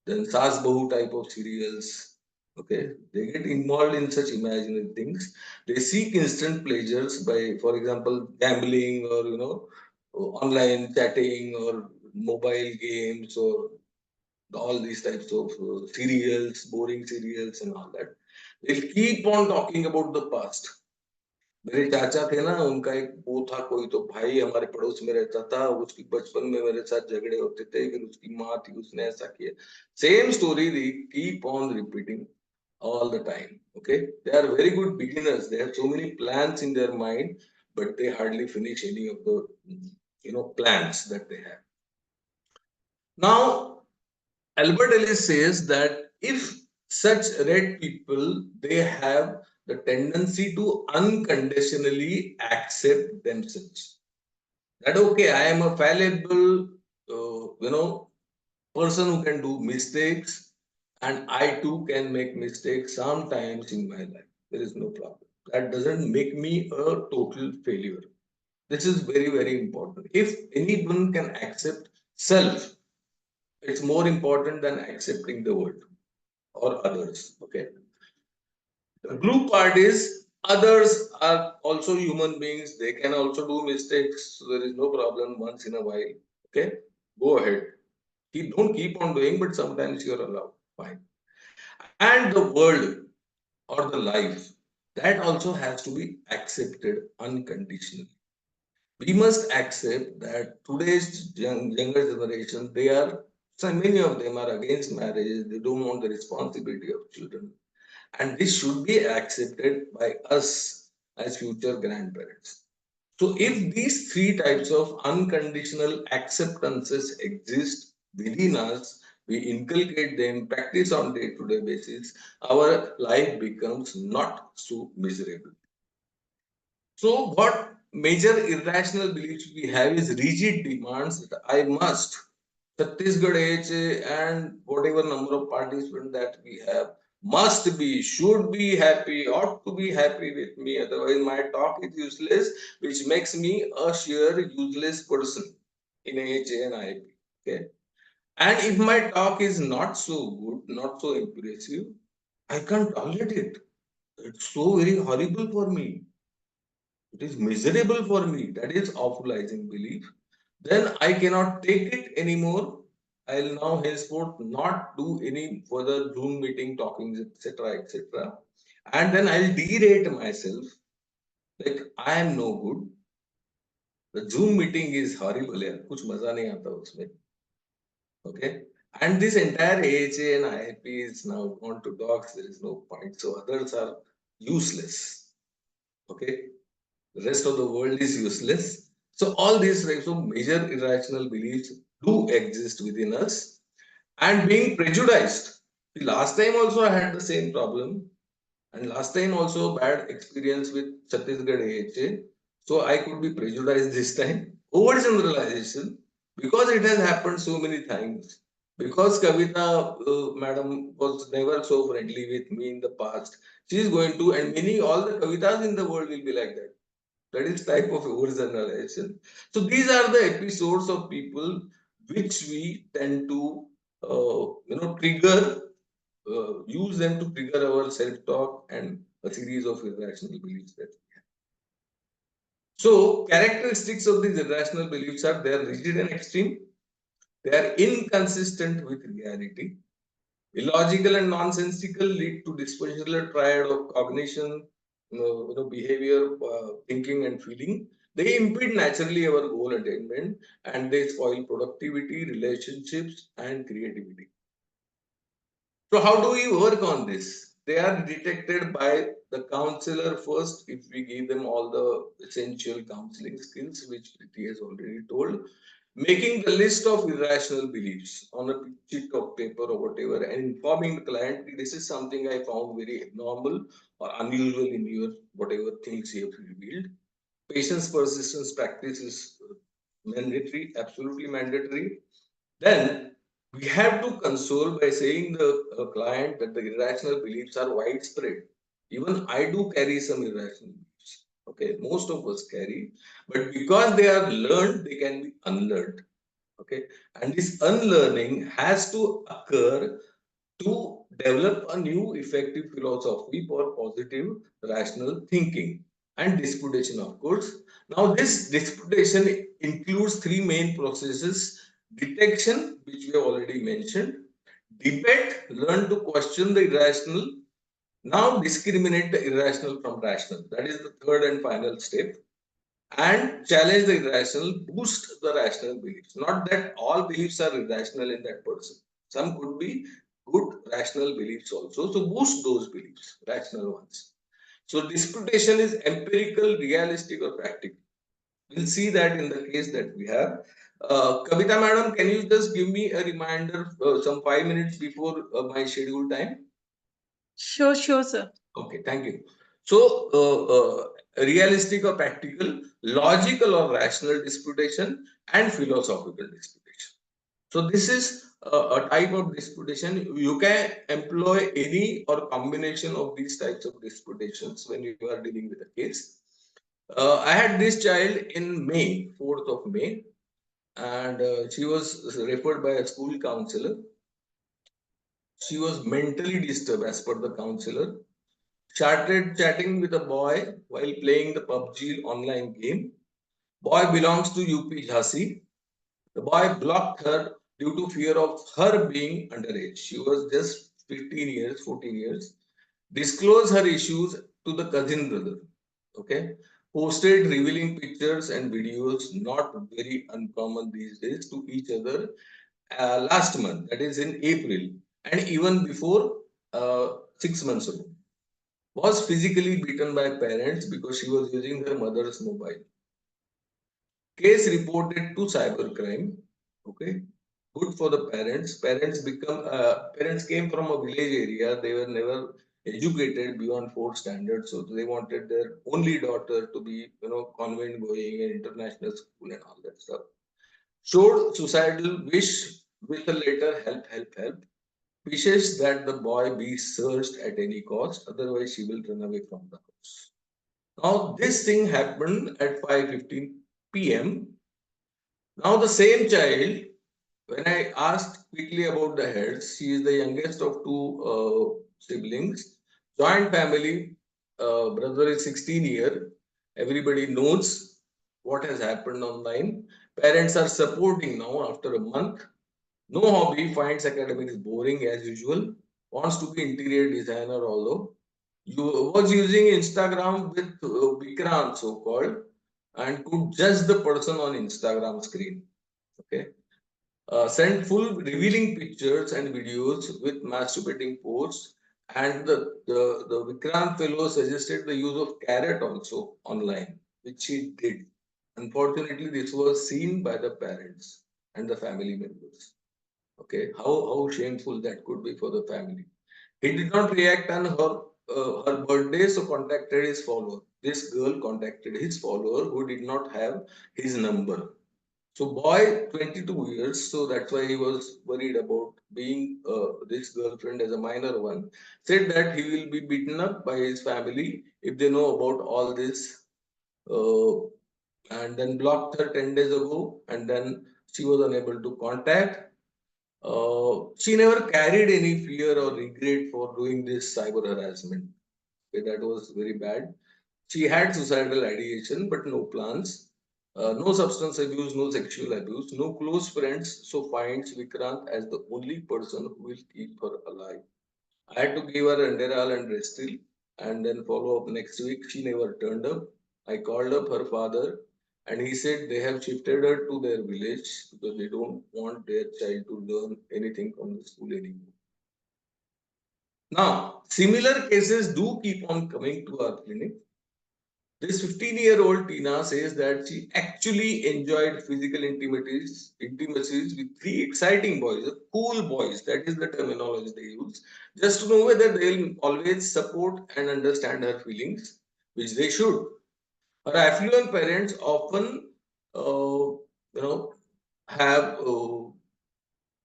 Then Saas Bahu type of serials. Okay, they get involved in such imaginary things. They seek instant pleasures by, for example, gambling or online chatting or mobile games or all these types of serials, boring serials and all that. They'll keep on talking about the past. मेरे चाचा थे ना, उनका एक वो था, कोई तो भाई हमारे पड़ोस में रहता था, उसकी बचपन में मेरे साथ झगड़े होते थे, फिर उसकी माँ थी, उसने ऐसा किया. Same story they keep on repeating all the time. Okay, they are very good beginners. They have so many plans in their mind, but they hardly finish any of the plans that they have. Now, Albert Ellis says that if such red people, they have the tendency to unconditionally accept themselves. That okay, I am a fallible, person who can do mistakes, and I too can make mistakes sometimes in my life. There is no problem. That doesn't make me a total failure. This is very important. If anyone can accept self, it's more important than accepting the world or others. Okay. The blue part is others are also human beings. They can also do mistakes. So there is no problem once in a while. Okay. Go ahead. Don't keep on doing, but sometimes you're allowed. Fine. And the world or the life, that also has to be accepted unconditionally. We must accept that today's younger generation, so many of them are against marriage. They don't want the responsibility of children. And this should be accepted by us as future grandparents. So if these three types of unconditional acceptances exist within us, we inculcate them, practice on day-to-day basis, our life becomes not so miserable. So what major irrational beliefs we have is rigid demands that I must. Chhattisgarh AHA and whatever number of participants that we have must be, should be happy, ought to be happy with me. Otherwise, my talk is useless, which makes me a sheer useless person in AHA and IIP. Okay. And if my talk is not so good, not so impressive, I can't tolerate it. It's so very horrible for me. It is miserable for me. That is awfulizing belief. Then I cannot take it anymore. I'll now henceforth not do any further Zoom meeting talkings, etc. And then I'll derate myself like I am no good. The Zoom meeting is horrible. Yeah. कुछ मजा नहीं आता उसमें. Okay. And this entire AHA and IIP is now gone to docs. There is no point. So others are useless. Okay. The rest of the world is useless. So all these types of major irrational beliefs do exist within us. And being prejudiced. Last time also I had the same problem. And last time also bad experience with Chhattisgarh AHA. So I could be prejudiced this time. Overgeneralization, because it has happened so many times. Because Kavita madam was never so friendly with me in the past. She is going to, and many, all the Kavitas in the world will be like that. That is type of overgeneralization. So these are the episodes of people which we tend to, trigger, use them to trigger our self-talk and a series of irrational beliefs that we have. So characteristics of these irrational beliefs are they are rigid and extreme, they are inconsistent with reality, illogical and nonsensical, lead to dysfunctional triad of cognition, behavior, thinking and feeling. They impede naturally our goal attainment and they spoil productivity, relationships and creativity. So how do we work on this? They are detected by the counselor first if we give them all the essential counseling skills, which Preeti has already told. Making the list of irrational beliefs on a sheet of paper or whatever and informing the client, this is something I found very abnormal or unusual in your whatever things you have revealed. Patience persistence practice is mandatory, absolutely mandatory. Then we have to console by saying the client that the irrational beliefs are widespread. Even I do carry some irrational beliefs. Okay, most of us carry, but because they are learned, they can be unlearned. Okay, and this unlearning has to occur to develop a new effective philosophy for positive rational thinking and disputation, of course. Now this disputation includes three main processes: detection, which we have already mentioned; debate, learn to question the irrational; now discriminate the irrational from rational. That is the third and final step. And challenge the irrational, boost the rational beliefs. Not that all beliefs are irrational in that person. Some could be good rational beliefs also. So boost those beliefs, rational ones. So disputation is empirical, realistic or practical. We'll see that in the case that we have. Kavita madam, can you just give me a reminder some 5 minutes before my scheduled time? Sure, sir. Okay, thank you. So, realistic or practical, logical or rational disputation, and philosophical disputation. So, this is a type of disputation. You can employ any or combination of these types of disputations when you are dealing with a case. I had this child in May, 4th of May, and she was referred by a school counselor. She was mentally disturbed as per the counselor. Started chatting with a boy while playing the PUBG online game. Boy belongs to UP Jhansi. The boy blocked her due to fear of her being underage. She was just 15 years, 14 years. Disclosed her issues to the cousin brother. Okay. Posted revealing pictures and videos, not very uncommon these days, to each other last month, that is in April, and even before 6 months ago. Was physically beaten by parents because she was using her mother's mobile. Case reported to cybercrime. Okay, good for the parents. Parents came from a village area. They were never educated beyond 4th standard, so they wanted their only daughter to be, convent going in international school and all that stuff. Showed suicidal wish with a letter help. Wishes that the boy be searched at any cost, otherwise she will run away from the house. Now this thing happened at 5:15 p.m. Now the same child, when I asked quickly about the heads, she is the youngest of two siblings, joint family, brother is 16 years, everybody knows what has happened online. Parents are supporting now after a month. No hobby, finds academics boring as usual, wants to be interior designer although. You was using Instagram with Vikrant so-called. and could judge the person on Instagram screen. Okay. Sent full revealing pictures and videos with masturbating posts, and the Vikrant fellow suggested the use of carrot also online, which he did. Unfortunately, this was seen by the parents and the family members. Okay, how shameful that could be for the family. He did not react on her birthday, so contacted his follower. This girl contacted his follower who did not have his number. So boy, 22 years, so that's why he was worried about being this girlfriend as a minor one. Said that he will be beaten up by his family if they know about all this, and then blocked her 10 days ago, and then she was unable to contact. She never carried any fear or regret for doing this cyber harassment. Okay, that was very bad. She had suicidal ideation, but no plans. No substance abuse, no sexual abuse, no close friends. So finds Vikrant as the only person who will keep her alive. I had to give her Enderal and Restil, and then follow up next week. She never turned up. I called up her father, and he said they have shifted her to their village because they don't want their child to learn anything from the school anymore. Now, similar cases do keep on coming to our clinic. This 15-year-old Tina says that she actually enjoyed physical intimacies with three exciting boys, cool boys, that is the terminology they use, just to know whether they'll always support and understand her feelings, which they should. Her affluent parents often, have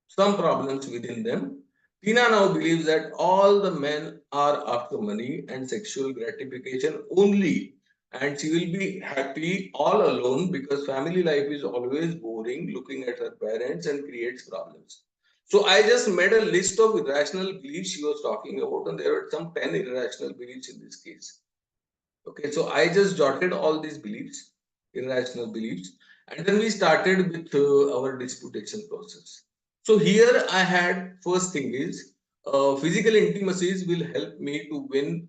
some problems within them. Tina now believes that all the men are after money and sexual gratification only, and she will be happy all alone because family life is always boring, looking at her parents, and creates problems. So I just made a list of irrational beliefs she was talking about, and there were some 10 irrational beliefs in this case. Okay, so I just jotted all these beliefs, irrational beliefs, and then we started with our disputation process. So here I had first thing is physical intimacies will help me to win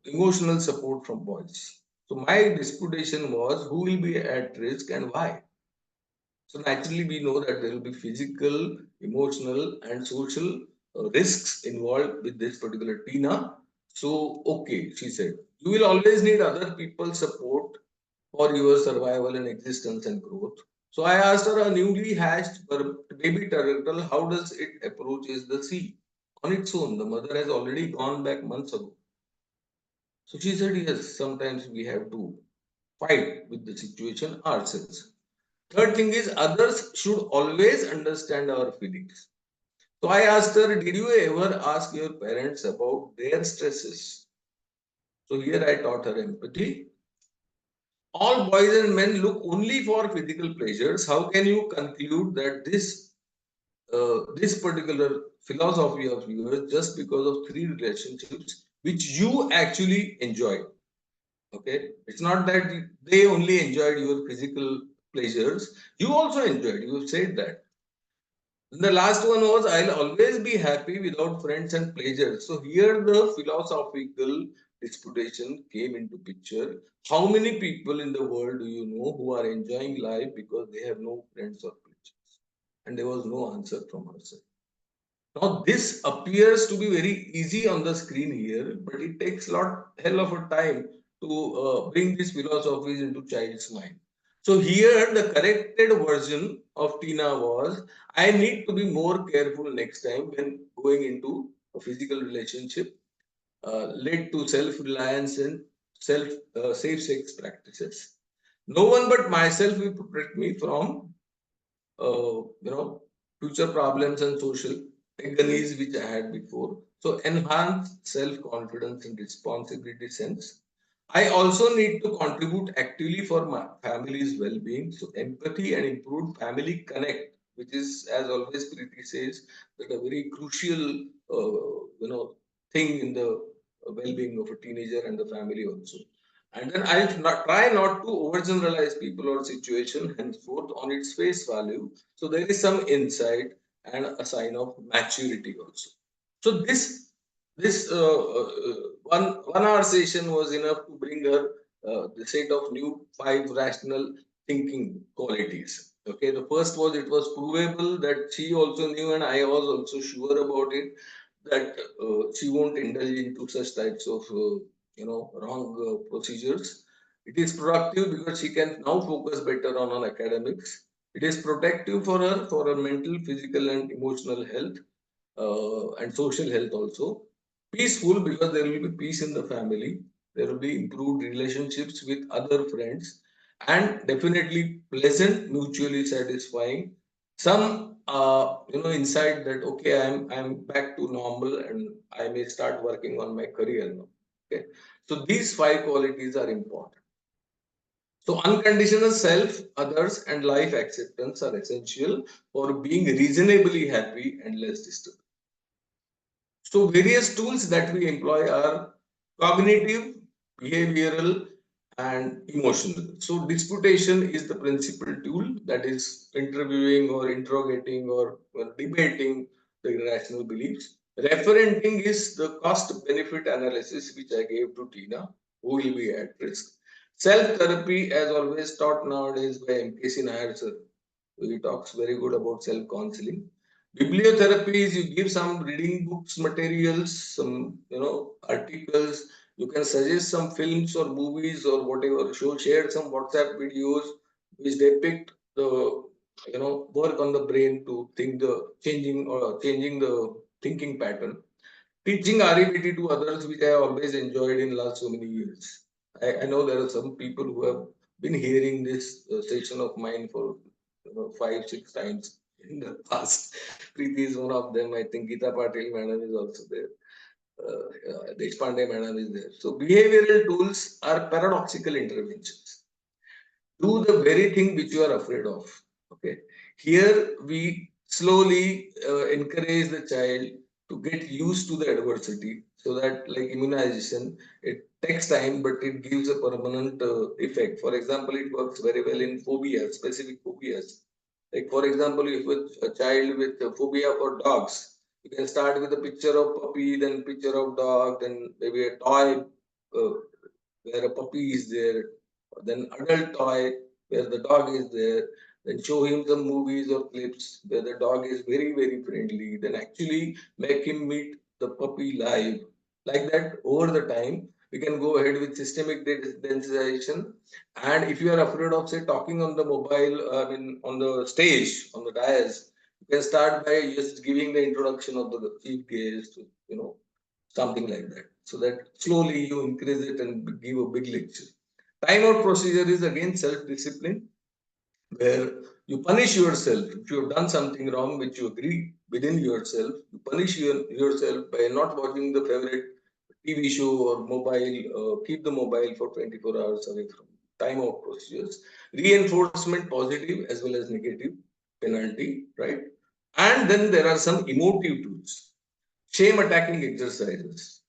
emotional support from boys. So my disputation was who will be at risk and why. So naturally we know that there will be physical, emotional, and social risks involved with this particular Tina. So okay, she said, you will always need other people's support for your survival and existence and growth. So I asked her, a newly hatched baby turtle, how does it approaches the sea? On its own, the mother has already gone back months ago. So she said, yes, sometimes we have to fight with the situation ourselves. Third thing is, others should always understand our feelings. So I asked her, did you ever ask your parents about their stresses? So here I taught her empathy. All boys and men look only for physical pleasures. How can you conclude that this particular philosophy of yours just because of three relationships which you actually enjoy? Okay, it's not that they only enjoyed your physical pleasures. You also enjoyed. You said that. The last one was, I'll always be happy without friends and pleasures. So here the philosophical disputation came into picture. How many people in the world do you know who are enjoying life because they have no friends or pleasures? And there was no answer from her side. Now this appears to be very easy on the screen here, but it takes hell of a time to bring these philosophies into child's mind. So here the corrected version of Tina was, I need to be more careful next time when going into a physical relationship, led to self-reliance and safe sex practices. No one but myself will protect me from future problems and social agonies which I had before. So enhance self-confidence and responsibility sense. I also need to contribute actively for my family's well-being. So empathy and improved family connect, which is, as always Preeti says, that a very crucial thing in the well-being of a teenager and the family also. And then I'll try not to overgeneralize people or situation henceforth on its face value. So there is some insight and a sign of maturity also. So this 1 hour session was enough to bring her the set of new 5 rational thinking qualities. Okay, the first was it was provable that she also knew, and I was also sure about it, that she won't indulge into such types of wrong procedures. It is productive because she can now focus better on academics. It is protective for her mental, physical, and emotional health, and social health also. Peaceful because there will be peace in the family. There will be improved relationships with other friends, and definitely pleasant, mutually satisfying. Some insight that okay, I'm back to normal and I may start working on my career now. Okay, so these 5 qualities are important. So unconditional self, others, and life acceptance are essential for being reasonably happy and less disturbed. So various tools that we employ are cognitive, behavioral, and emotional. So disputation is the principal tool, that is interviewing or interrogating or debating the irrational beliefs. Referenting is the cost benefit analysis which I gave to Tina, who will be at risk. Self-therapy, as always taught nowadays by MKC Nair sir. He talks very good about self-counseling. Bibliotherapy is you give some reading books, materials, some articles. You can suggest some films or movies or whatever. Share some WhatsApp videos which depict the work on the brain to think the changing the thinking pattern. Teaching REBT to others, which I always enjoyed in last so many years. I know there are some people who have been hearing this session of mine for 5-6 times in the past. Preeti is one of them. I think Geeta Patil madam is also there. Deshpande madam is there. So behavioral tools are paradoxical interventions. Do the very thing which you are afraid of. Okay. Here we slowly encourage the child to get used to the adversity, so that like immunization, it takes time, but it gives a permanent effect. For example, it works very well in phobias, specific phobias. Like for example, if a child with a phobia for dogs, you can start with a picture of puppy, then picture of dog, then maybe a toy where a puppy is there, then adult toy where the dog is there, then show him some movies or clips where the dog is very, very friendly, then actually make him meet the puppy live. Like that, over the time, we can go ahead with systemic desensitization. And if you are afraid of, say, talking on the mobile, on the stage, on the dais, you can start by just giving the introduction of the chief guest, something like that. So that slowly you increase it and give a big lecture. Timeout procedure is again self-discipline, where you punish yourself. If you have done something wrong, which you agree within yourself, you punish yourself by not watching the favorite TV show or mobile, keep the mobile for 24 hours away from you. Timeout procedures. Reinforcement, positive as well as negative penalty, right? And then there are some emotive tools. Shame attacking exercises.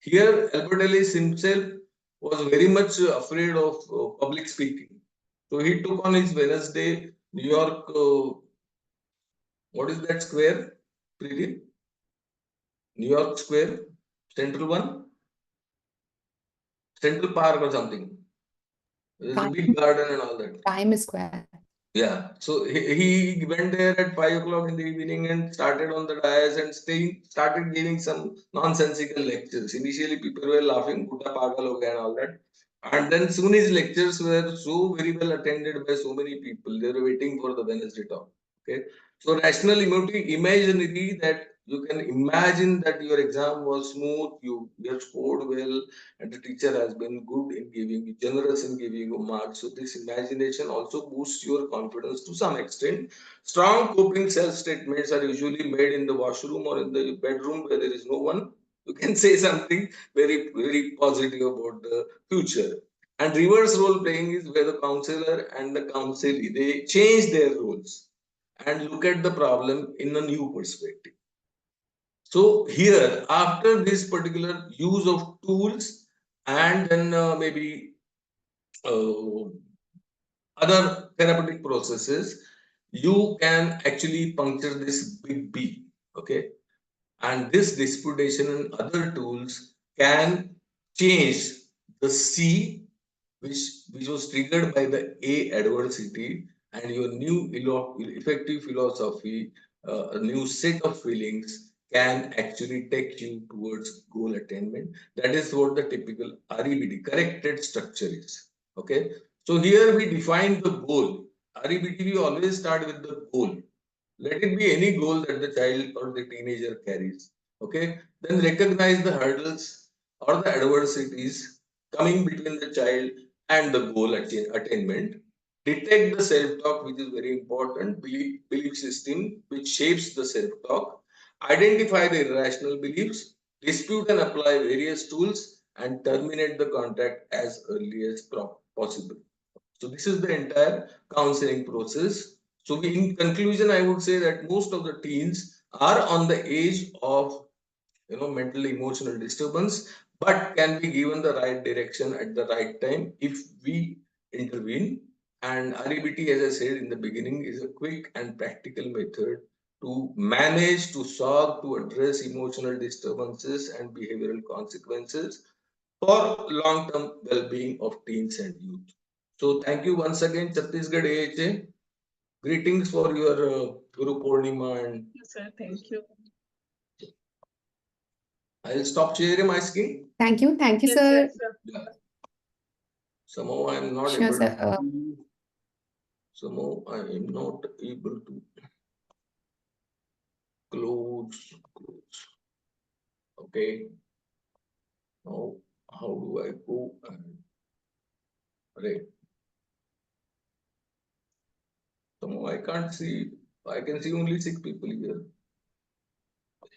Here, Albert Ellis himself was very much afraid of public speaking. So he took on his Wednesday, New York, what is that square, Preeti? New York Square, Central One? Central Park or something. There's a big garden and all that. Times Square. Yeah, so he went there at 5 o'clock in the evening and started on the dais and started giving some nonsensical lectures. Initially, people were laughing, "Buddha pagal ho gaya," and all that. And then soon his lectures were so very well attended by so many people. They were waiting for the Wednesday talk. Okay, so rational emotive imaginary, that you can imagine that your exam was smooth, you have scored well, and the teacher has been good in giving you, generous in giving you marks. So this imagination also boosts your confidence to some extent. Strong coping self-statements are usually made in the washroom or in the bedroom where there is no one. You can say something very, very positive about the future. And reverse role playing is where the counselor and the counselee, they change their roles and look at the problem in a new perspective. So here, after this particular use of tools and then maybe other therapeutic processes, you can actually puncture this big B, okay? And this disputation and other tools can change the C which was triggered by the A adversity, and your new effective philosophy, a new set of feelings can actually take you towards goal attainment. That is what the typical REBD, corrected structure is. Okay. So here we define the goal. REBD, we always start with the goal. Let it be any goal that the child or the teenager carries. Okay. Then recognize the hurdles or the adversities coming between the child and the goal attainment. Detect the self-talk, which is very important, belief system which shapes the self-talk. Identify the irrational beliefs, dispute and apply various tools, and terminate the contract as early as possible. So this is the entire counseling process. So in conclusion, I would say that most of the teens are on the age of mental emotional disturbance, but can be given the right direction at the right time if we intervene. And REBT, as I said in the beginning, is a quick and practical method to manage, to solve, to address emotional disturbances and behavioral consequences for long-term well-being of teens and youth. So thank you once again, Chhattisgarh AHA. Greetings for your Guru Purnima, and Yes, sir. Thank you. I'll stop sharing my screen. Thank you. Thank you, Yes, sir. yes, sir. Yeah. Somehow I am not Sure, able sir. to. Somehow I am not able to close. Okay. Now how do I go? Right. Somehow I can't see. I can see only 6 people here.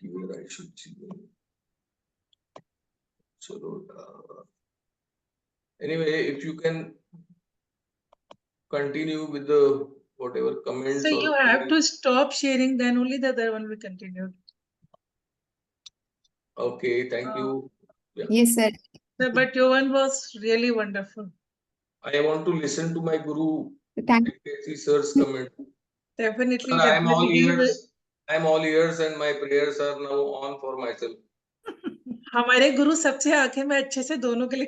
Here I should see. So anyway, if you can continue with the whatever comments. So you have to stop sharing, then only the other one will continue. Okay, thank you. Yeah. Yes, sir. Sir, but your one was really wonderful. I want to listen to my Guru Thank DKC sir's comment. Definitely, Sir, I'm all definitely. He will. ears. I'm all ears, and my prayers are now on for myself. हमारे गुरु सबसे आंखें में अच्छे से दोनों के लिए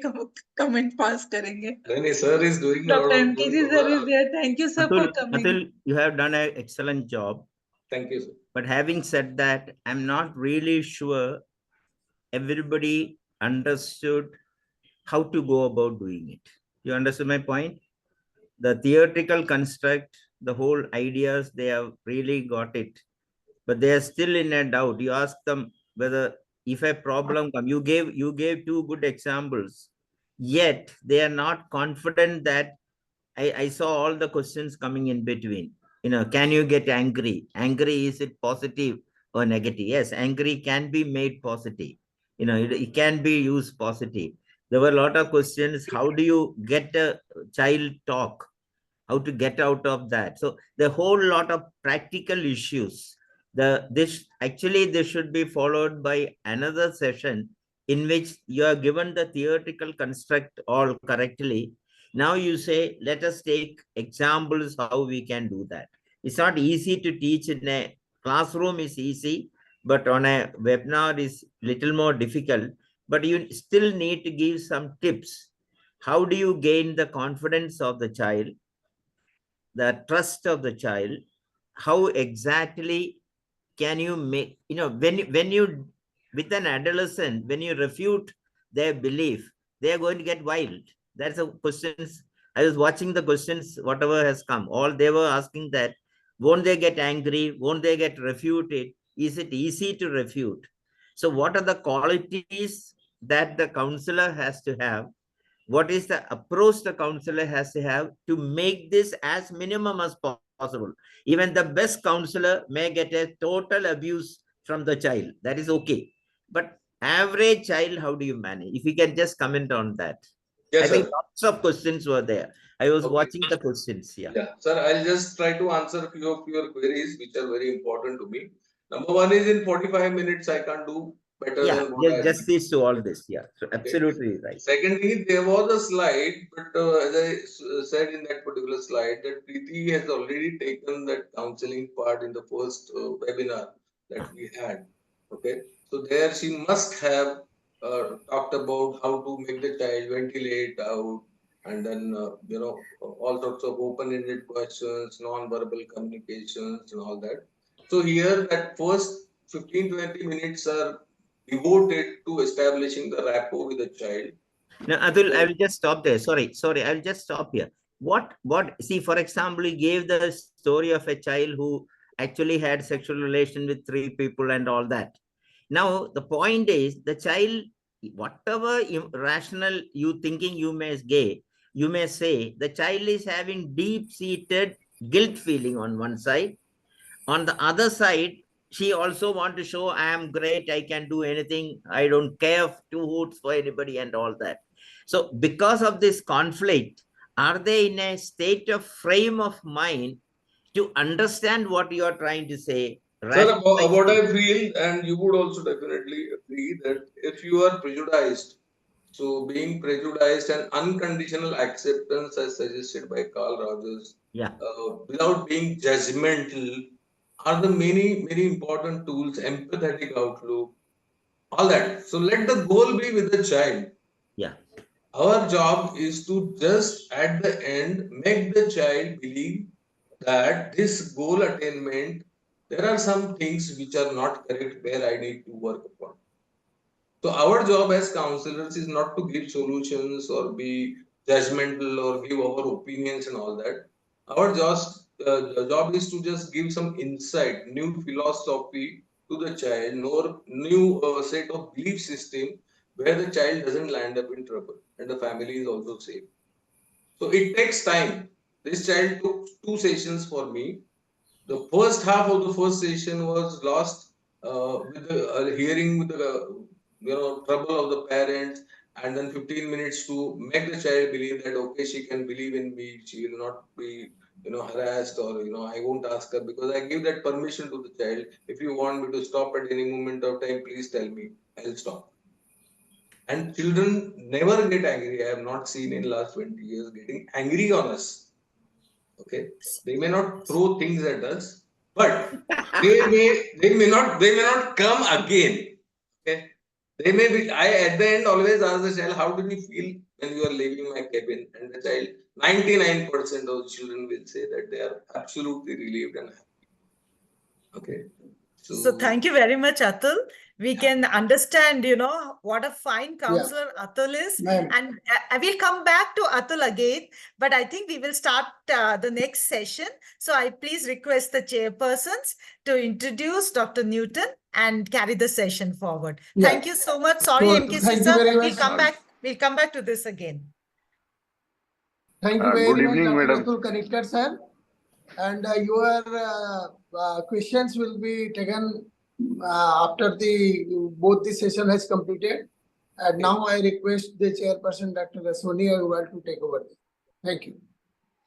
comment pass करेंगे. Then sir is doing a lot Dr. of MKG good sir is work. there. Thank you, sir, for coming. Atul, you have done an excellent job. Thank you, sir. But having said that, I'm not really sure everybody understood how to go about doing it. You understand my point? The theoretical construct, the whole ideas, they have really got it, but they are still in a doubt. You ask them whether if a problem comes, you gave 2 good examples, yet they are not confident that I saw all the questions coming in between. Can you get angry? Angry, is it positive or negative? Yes, angry can be made positive. It can be used positive. There were a lot of questions. How do you get a child talk? How to get out of that? So the whole lot of practical issues. This should be followed by another session in which you are given the theoretical construct all correctly. Now you say, let us take examples how we can do that. It's not easy to teach in a classroom, is easy, but on a webinar is little more difficult. But you still need to give some tips. How do you gain the confidence of the child, the trust of the child? How exactly can you make, when you with an adolescent, when you refute their belief, they are going to get wild. That's the questions. I was watching the questions, whatever has come, all they were asking that, won't they get angry? Won't they get refuted? Is it easy to refute? So what are the qualities that the counselor has to have? What is the approach the counselor has to have to make this as minimum as possible? Even the best counselor may get a total abuse from the child. That is okay. But average child, how do you manage? If you can just comment on that. Yes, I think sir. lots of questions were there. I was Okay. watching the questions. Yeah. Sir, I'll just try to answer a few of your queries, which are very important to me. Number one is, in 45 minutes, I can't do better than what I justice to all this. Yeah, so absolutely right. Second thing is, there was a slide, but as I said in that particular slide, that Preeti has already taken that counseling part in the first webinar that we had. Okay, so there she must have talked about how to make the child ventilate out, and then all sorts of open-ended questions, non-verbal communications, and all that. So here, that first 15-20 minutes are devoted to establishing the rapport with the child. Now, Atul, I will just stop there. Sorry, I will just stop here. See, for example, he gave the story of a child who actually had sexual relation with 3 people and all that. Now, the point is the child, whatever rational you thinking you may say, the child is having deep-seated guilt feeling on one side. On the other side, she also want to show I am great, I can do anything, I don't care 2 hoots for anybody and all that. So because of this conflict, are they in a state of frame of mind to understand what you are trying to say? Sir, what I feel, and you would also definitely agree, that if you are prejudiced, so being prejudiced and unconditional acceptance as suggested by Carl Rogers, without being judgmental, are the many important tools, empathetic outlook, all that. So let the goal be with the child. Yeah. Our job is to just at the end make the child believe that this goal attainment, there are some things which are not correct where I need to work upon. So our job as counselors is not to give solutions or be judgmental or give our opinions and all that. Our the job is to just give some insight, new philosophy to the child, nor new set of belief system where the child doesn't land up in trouble and the family is also safe. So it takes time. This child took 2 sessions for me. The first half of the first session was lost with the hearing with the trouble of the parents, and then 15 minutes to make the child believe that okay, she can believe in me, she will not be harassed, or I won't ask her because I give that permission to the child. If you want me to stop at any moment of time, please tell me, I'll stop. And children never get angry. I have not seen in last 20 years getting angry on us. Okay, they may not throw things at us, but they may not come again. Okay, they may be. I at the end always ask the child, how do you feel when you are leaving my cabin? And the child, 99% of children will say that they are absolutely relieved and happy. Okay. So thank you very much, Atul. We can understand, what a fine counselor Atul is. And I will come back to Atul again, but I think we will start the next session. So I please request the chairpersons to introduce Dr. Newton and carry the session forward. Thank you so much. Sorry, So, MKC thank you sir. very We'll much. come back to this again. Thank you very Good much, evening, Dr. madam. Atul Kanikar, sir. And your questions will be taken after both the session has completed. And now I request the chairperson, Dr. Rasoni Agarwal, to take over. Thank you.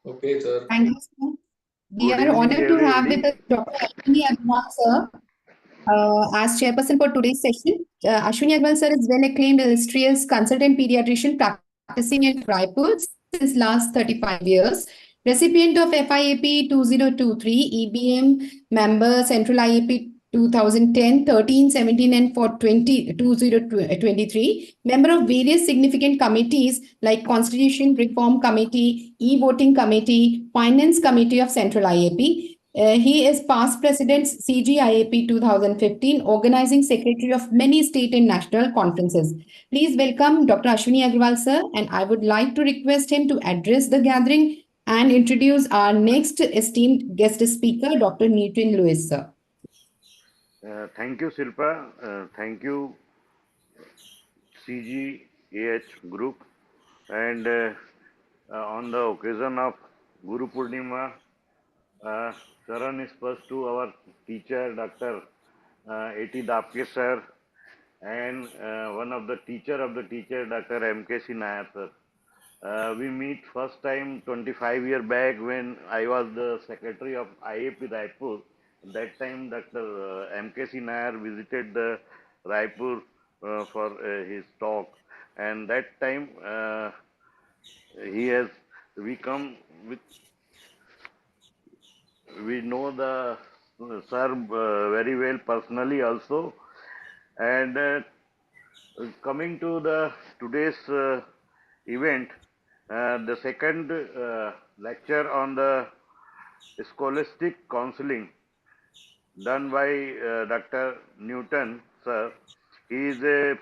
Okay, sir. Thank you, sir. We Good are evening, honored to have with everybody. us Dr. Ashwini Agarwal, sir, as chairperson for today's session. Ashwini Agarwal, sir, is well-acclaimed illustrious consultant pediatrician practicing in Raipur since last 35 years. Recipient of FIAP 2023, EBM member Central IAP 2010, 13, 17, and for 2023, member of various significant committees like Constitution Reform Committee, E-Voting Committee, Finance Committee of Central IAP. He is past president CGAHA 2015, organizing secretary of many state and national conferences. Please welcome Dr. Ashwini Agarwal, sir, and I would like to request him to address the gathering and introduce our next esteemed guest speaker, Dr. Newton Luiz, sir. Thank you, Shilpa. Thank you, CGAH group. And on the occasion of Guru Purnima, Charan is first to our teacher, Dr. A.T. Dapke sir, and one of the teacher, Dr. M.K.C. Nair sir. We meet first time 25 years back when I was the secretary of IAP Raipur. That time Dr. M.K.C. Nair visited the Raipur for his talk, and that time we know the sir very well personally also, and coming to the today's event, The second lecture on the scholastic counseling done by Dr. Newton, sir. He is a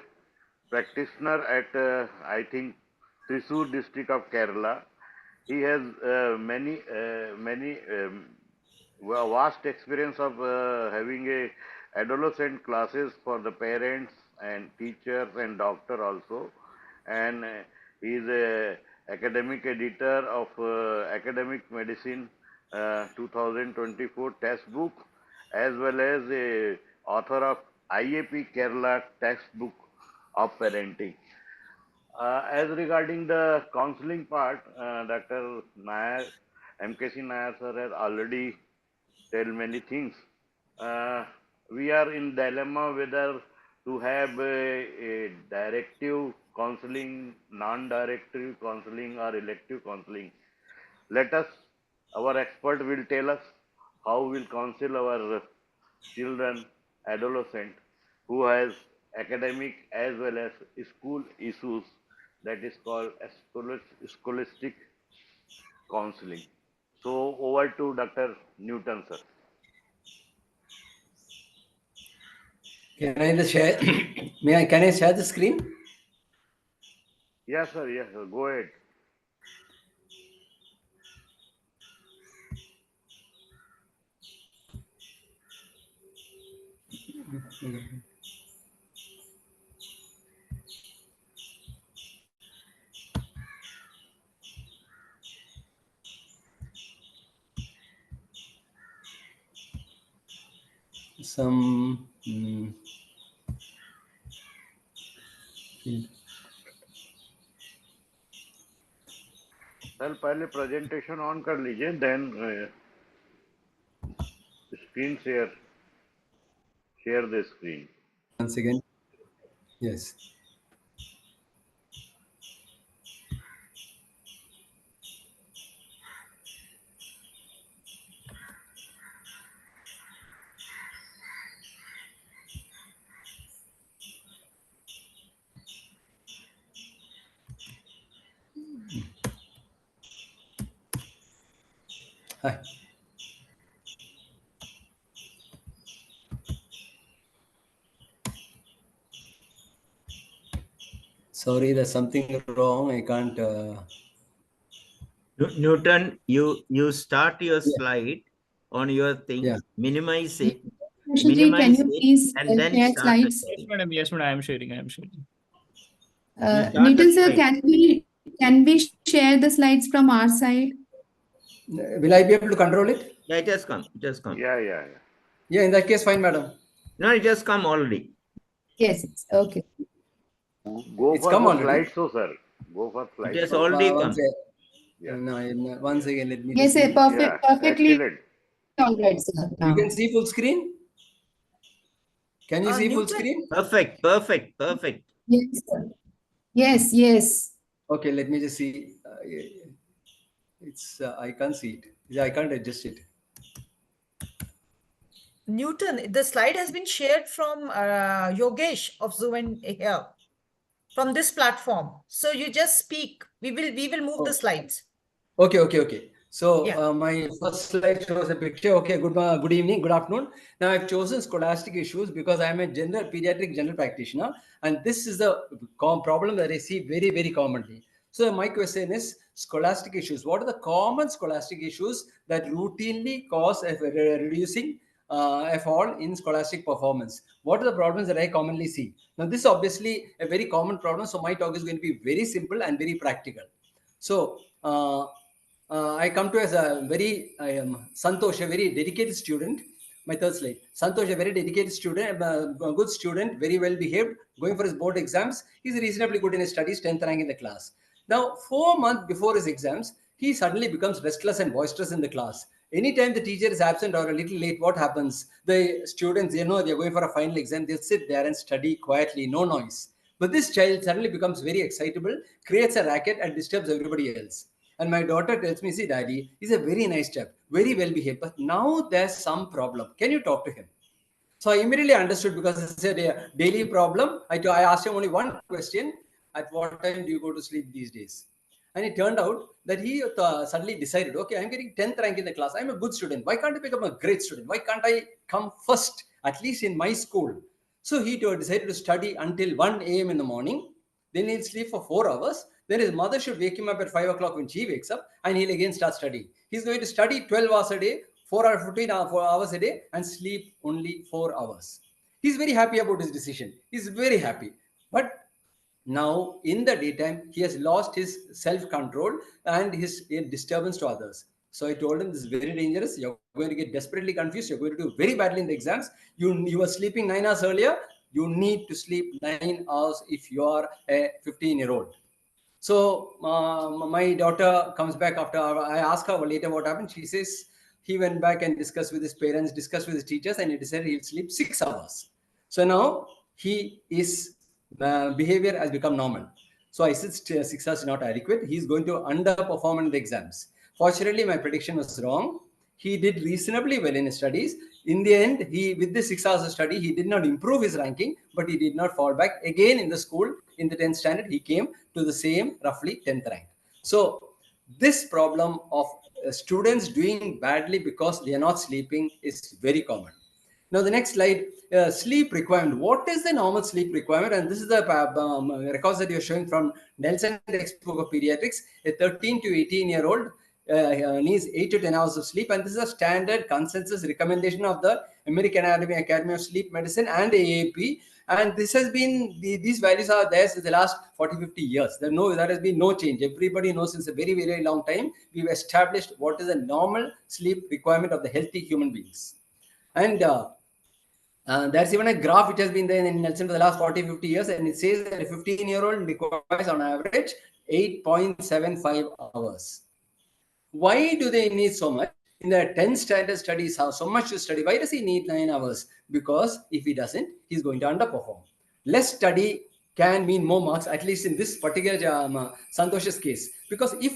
practitioner at, I think, Thrissur district of Kerala. He has many vast experience of having a adolescent classes for the parents and teachers and doctor also, and he is a academic editor of academic medicine 2024 textbook, as well as a author of IAP Kerala textbook of parenting. As regarding the counseling part, Dr. Nair, MKC Nair sir has already tell many things. We are in dilemma whether to have a directive counseling, non-directive counseling, or elective counseling. Let us, our expert will tell us how we'll counsel our children, adolescent who has academic as well as school issues, that is called scholastic counseling. So over to Dr. Newton, sir. Can I just share? Can I share the screen? Yes, sir. Yes, sir. Go ahead. Some sir पहले presentation on कर लीजिए, then screen share the screen. once again, yes. Hi. Sorry, there's something wrong. I can't. Newton, you start your slide on your thing, Yeah. minimize it, Can you please and then share start the slides? slide. Yes, madam. Yes, madam. I am sharing. I am sharing. Newton sir, can we share the slides from our side? Will I be able to control it? Yeah, it has come. It has come. Yeah. Yeah, in that case, fine, madam. No, it has come already. Yes, okay. Go It's for come the already. slides, so sir. Go for slides. It has already come. Yeah. No, once again, let me. Yes, just see. perfectly. Excellent. All right, sir. You can see full screen? Can you see full Newton? screen? Perfect. Yes, sir. Yes. Okay, let me just see. It's I can't see it. Yeah, I can't adjust it. Newton, the slide has been shared from Yogesh of Zoom here, from this platform. So you just speak. We will move the slides. Okay. So Yeah. my first slide shows a picture. Okay, good evening, good afternoon. Now I've chosen scholastic issues because I'm a pediatric general practitioner, and this is the problem that I see very, very commonly. So my question is scholastic issues. What are the common scholastic issues that routinely cause a reducing a fall in scholastic performance? What are the problems that I commonly see? Now this is obviously a very common problem. So my talk is going to be very simple and very practical. So I come to as I am Santosh, a very dedicated student. My third slide. Santosh, a very dedicated student, a good student, very well behaved, going for his board exams. He's reasonably good in his studies, 10th rank in the class. Now, 4 months before his exams, he suddenly becomes restless and boisterous in the class. Anytime the teacher is absent or a little late, what happens? The students, they're going for a final exam, they'll sit there and study quietly, no noise. But this child suddenly becomes very excitable, creates a racket, and disturbs everybody else. And my daughter tells me, see, daddy, he's a very nice chap, very well behaved, but now there's some problem. Can you talk to him? So I immediately understood because it's a daily problem. I asked him only one question: at what time do you go to sleep these days? And it turned out that he suddenly decided, okay, I'm getting 10th rank in the class. I'm a good student. Why can't I become a great student? Why can't I come first, at least in my school? So he decided to study until 1 a.m. in the morning. Then he'll sleep for 4 hours. Then his mother should wake him up at 5 o'clock when she wakes up, and he'll again start studying. He's going to study 12 hours a day, 4 hours a day, and sleep only 4 hours. He's very happy about his decision. He's very happy. But now in the daytime, he has lost his self-control and his disturbance to others. So I told him, this is very dangerous. You're going to get desperately confused. You're going to do very badly in the exams. You were sleeping 9 hours earlier. You need to sleep 9 hours if you are a 15-year-old. So my daughter comes back after I ask her later what happened. She says he went back and discussed with his parents, discussed with his teachers, and he decided he'll sleep 6 hours. So now his behavior has become normal. So I said 6 hours is not adequate. He's going to underperform in the exams. Fortunately, my prediction was wrong. He did reasonably well in his studies. In the end, with the 6 hours of study, he did not improve his ranking, but he did not fall back. Again, in the school, in the 10th standard, he came to the same roughly 10th rank. So this problem of students doing badly because they are not sleeping is very common. Now, the next slide, sleep requirement. What is the normal sleep requirement? And this is the records that you're showing from Nelson textbook of pediatrics. A 13 to 18-year-old needs 8 to 10 hours of sleep. And this is a standard consensus recommendation of the American Academy of Sleep Medicine and AAP. And this has been, these values are there since the last 40, 50 years. There has been no change. Everybody knows since a very, very long time, we've established what is the normal sleep requirement of the healthy human beings. And there's even a graph which has been there in Nelson for the last 40, 50 years, and it says that a 15-year-old requires on average 8.75 hours. Why do they need so much? In the 10th standard studies, how so much to study? Why does he need 9 hours? Because if he doesn't, he's going to underperform. Less study can mean more marks, at least in this particular Santosh's case. Because if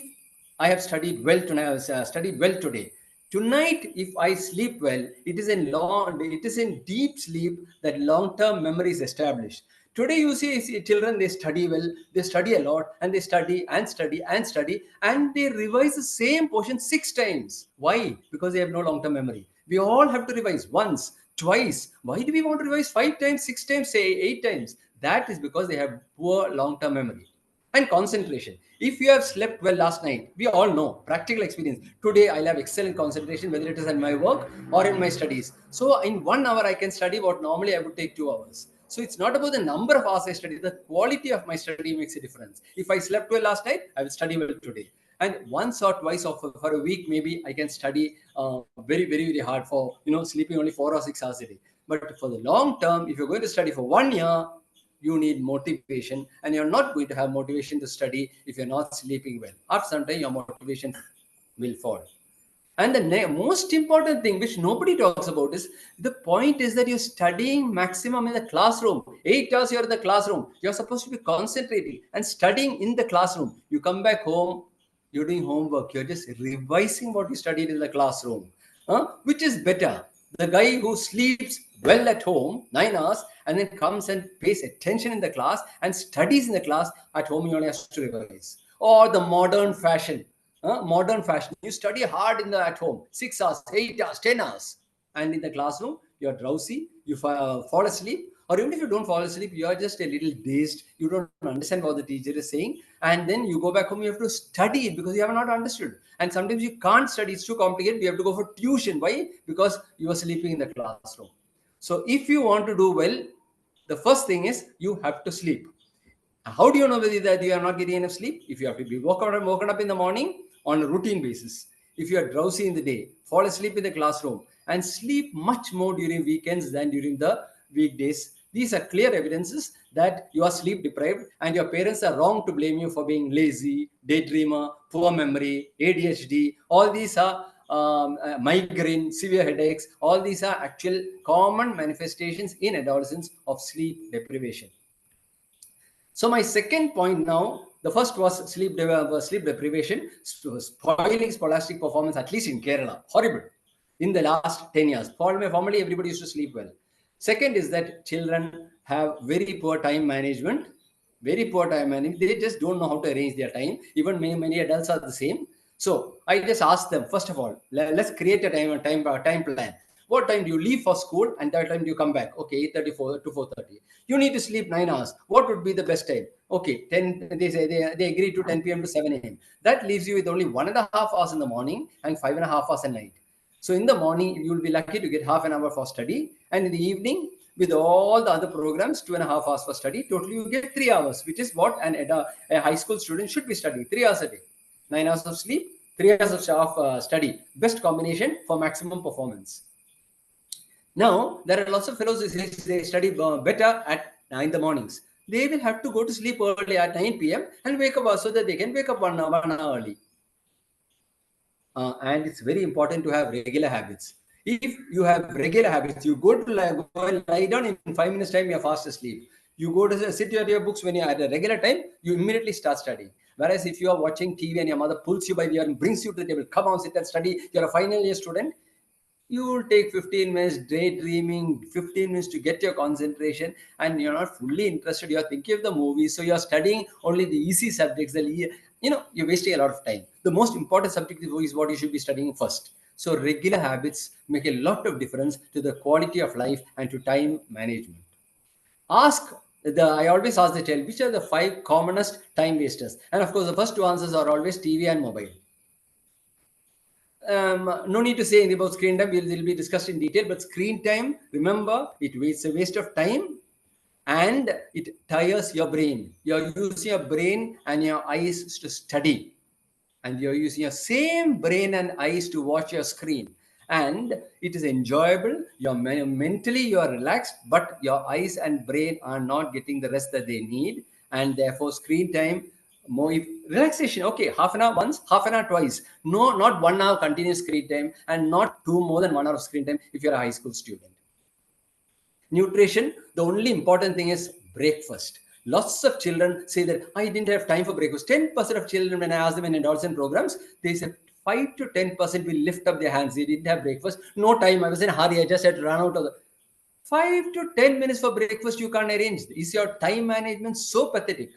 I have studied well today, tonight, if I sleep well, it is in deep sleep that long-term memory is established. Today, you see children, they study well, they study a lot, and they study and study and study, and they revise the same portion 6 times. Why? Because they have no long-term memory. We all have to revise once, twice. Why do we want to revise 5 times, 6 times, say 8 times? That is because they have poor long-term memory. And concentration. If you have slept well last night, we all know, practical experience. Today, I'll have excellent concentration, whether it is in my work or in my studies. So in 1 hour, I can study what normally I would take 2 hours. So it's not about the number of hours I study, the quality of my study makes a difference. If I slept well last night, I will study well today. And once or twice for a week, maybe I can study very, very, very hard for, sleeping only 4 or 6 hours a day. But for the long term, if you're going to study for 1 year, you need motivation, and you're not going to have motivation to study if you're not sleeping well. After some time, your motivation will fall. And the most important thing, which nobody talks about, is the point is that you're studying maximum in the classroom. 8 hours you're in the classroom. You're supposed to be concentrating and studying in the classroom. You come back home, you're doing homework. You're just revising what you studied in the classroom. Which is better? The guy who sleeps well at home, 9 hours, and then comes and pays attention in the class and studies in the class. At home, he only has to revise. Or the modern fashion. You study hard at home, 6 hours, 8 hours, 10 hours. And in the classroom, you're drowsy, you fall asleep. Or even if you don't fall asleep, you are just a little dazed. You don't understand what the teacher is saying. And then you go back home, you have to study it because you have not understood. And sometimes you can't study. It's too complicated. You have to go for tuition. Why? Because you are sleeping in the classroom. So if you want to do well, the first thing is you have to sleep. How do you know whether you are not getting enough sleep? If you have to be woken up in the morning on a routine basis. If you are drowsy in the day, fall asleep in the classroom, and sleep much more during weekends than during the weekdays. These are clear evidences that you are sleep deprived, and your parents are wrong to blame you for being lazy, daydreamer, poor memory, ADHD. All these are migraine, severe headaches. All these are actual common manifestations in adolescents of sleep deprivation. So my second point now, the first was sleep deprivation, spoiling scholastic performance, at least in Kerala. Horrible. In the last 10 years. Formerly, everybody used to sleep well. Second is that children have very poor time management. very poor time management. They just don't know how to arrange their time. Even many adults are the same. So I just asked them, first of all, let's create a time plan. What time do you leave for school and that time do you come back? Okay, 8:34 to 4:30. You need to sleep 9 hours. What would be the best time? Okay, 10. They say they agree to 10 p.m. to 7 a.m. That leaves you with only 1.5 hours in the morning and 5.5 hours at night. So in the morning, you will be lucky to get half an hour for study, and in the evening, with all the other programs, 2.5 hours for study. Totally, you get 3 hours, which is what a high school student should be studying. 3 hours a day, 9 hours of sleep, 3 hours of study. Best combination for maximum performance. Now, there are lots of fellows who they study better in the mornings. They will have to go to sleep early at 9 p.m. and wake up so that they can wake up 1 hour early. And it's very important to have regular habits. If you have regular habits, you go and lie down in 5 minutes time, you're fast asleep. You go to sit at your books when you're at a regular time, you immediately start studying. Whereas if you are watching TV and your mother pulls you by the ear and brings you to the table, come on, sit and study, you're a final year student, you will take 15 minutes daydreaming, 15 minutes to get your concentration, and you're not fully interested. You're thinking of the movie, so you're studying only the easy subjects. You're wasting a lot of time. The most important subject is what you should be studying first. So regular habits make a lot of difference to the quality of life and to time management. I always ask the child, which are the 5 commonest time wasters? And of course, the first 2 answers are always TV and mobile. No need to say anything about screen time. We'll be discussed in detail. But screen time, remember, it's a waste of time and it tires your brain. You're using your brain and your eyes to study, and you're using your same brain and eyes to watch your screen. And it is enjoyable. You're mentally you're relaxed, but your eyes and brain are not getting the rest that they need, and therefore screen time. More relaxation, okay, half an hour once, half an hour twice. No, not 1 hour continuous screen time, and not more than 1 hour of screen time if you're a high school student. Nutrition, the only important thing is breakfast. Lots of children say that I didn't have time for breakfast. 10% of children, when I ask them in adolescent programs, they say 5 to 10% will lift up their hands. They didn't have breakfast. No time. I was in a hurry. I just had to run out of the 5 to 10 minutes for breakfast. You can't arrange. Is your time management so pathetic?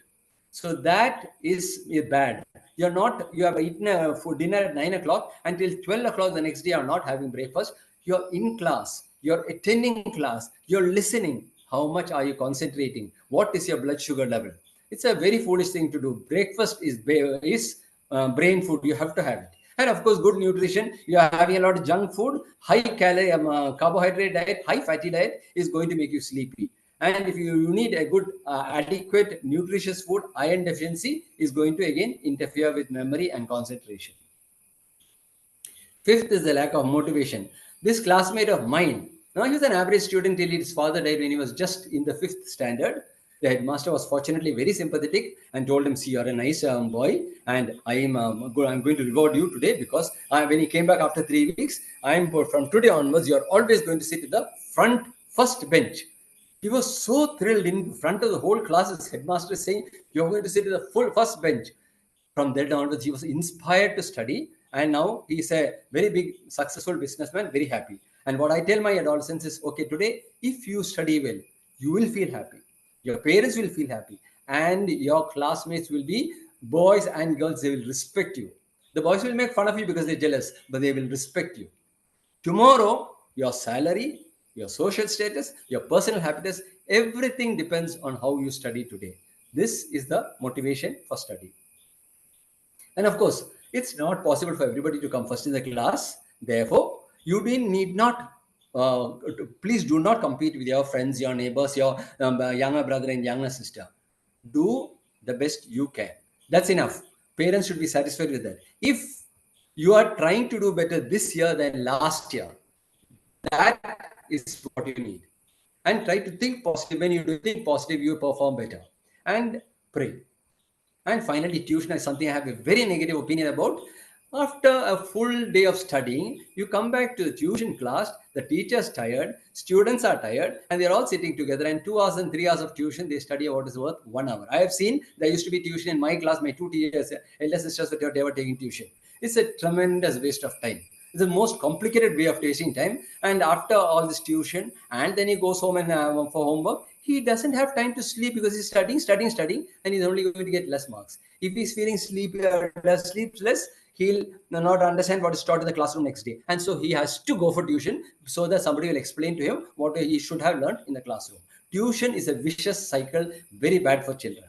So that is bad. You have eaten for dinner at 9 o'clock until 12 o'clock the next day. You're not having breakfast. You're in class. You're attending class. You're listening. How much are you concentrating? What is your blood sugar level? It's a very foolish thing to do. Breakfast is brain food. You have to have it. And of course, good nutrition. You are having a lot of junk food, high calorie, carbohydrate diet, high fatty diet is going to make you sleepy. And if you need a good, adequate, nutritious food, iron deficiency is going to again interfere with memory and concentration. 5th is the lack of motivation. This classmate of mine, now he was an average student till his father died when he was just in the 5th standard. The headmaster was fortunately very sympathetic and told him, see, you're a nice boy, and I'm going to reward you today because when he came back after 3 weeks, from today onwards, you're always going to sit at the front first bench. He was so thrilled in front of the whole class. His headmaster is saying, you're going to sit at the full first bench. From then onwards, he was inspired to study. And now he's a very big, successful businessman, very happy. And what I tell my adolescents is, okay, today, if you study well, you will feel happy. Your parents will feel happy. And your classmates will be boys and girls. They will respect you. The boys will make fun of you because they're jealous, but they will respect you. Tomorrow, your salary, your social status, your personal happiness, everything depends on how you study today. This is the motivation for study. And of course, it's not possible for everybody to come first in the class. Therefore, you need not, please do not compete with your friends, your neighbors, your younger brother and younger sister. Do the best you can. That's enough. Parents should be satisfied with that. If you are trying to do better this year than last year, that is what you need. And try to think positive. When you do think positive, you perform better. And pray. And finally, tuition is something I have a very negative opinion about. After a full day of studying, you come back to the tuition class, the teacher's tired, students are tired, and they're all sitting together, and 2 hours and 3 hours of tuition, they study what is worth 1 hour. I have seen there used to be tuition in my class, my 2 teachers, elder sisters that they were taking tuition. It's a tremendous waste of time. It's the most complicated way of wasting time. And after all this tuition, and then he goes home and for homework, he doesn't have time to sleep because he's studying, and he's only going to get less marks. If he's feeling sleepy or sleepless, he'll not understand what is taught in the classroom next day. And so he has to go for tuition so that somebody will explain to him what he should have learned in the classroom. Tuition is a vicious cycle, very bad for children.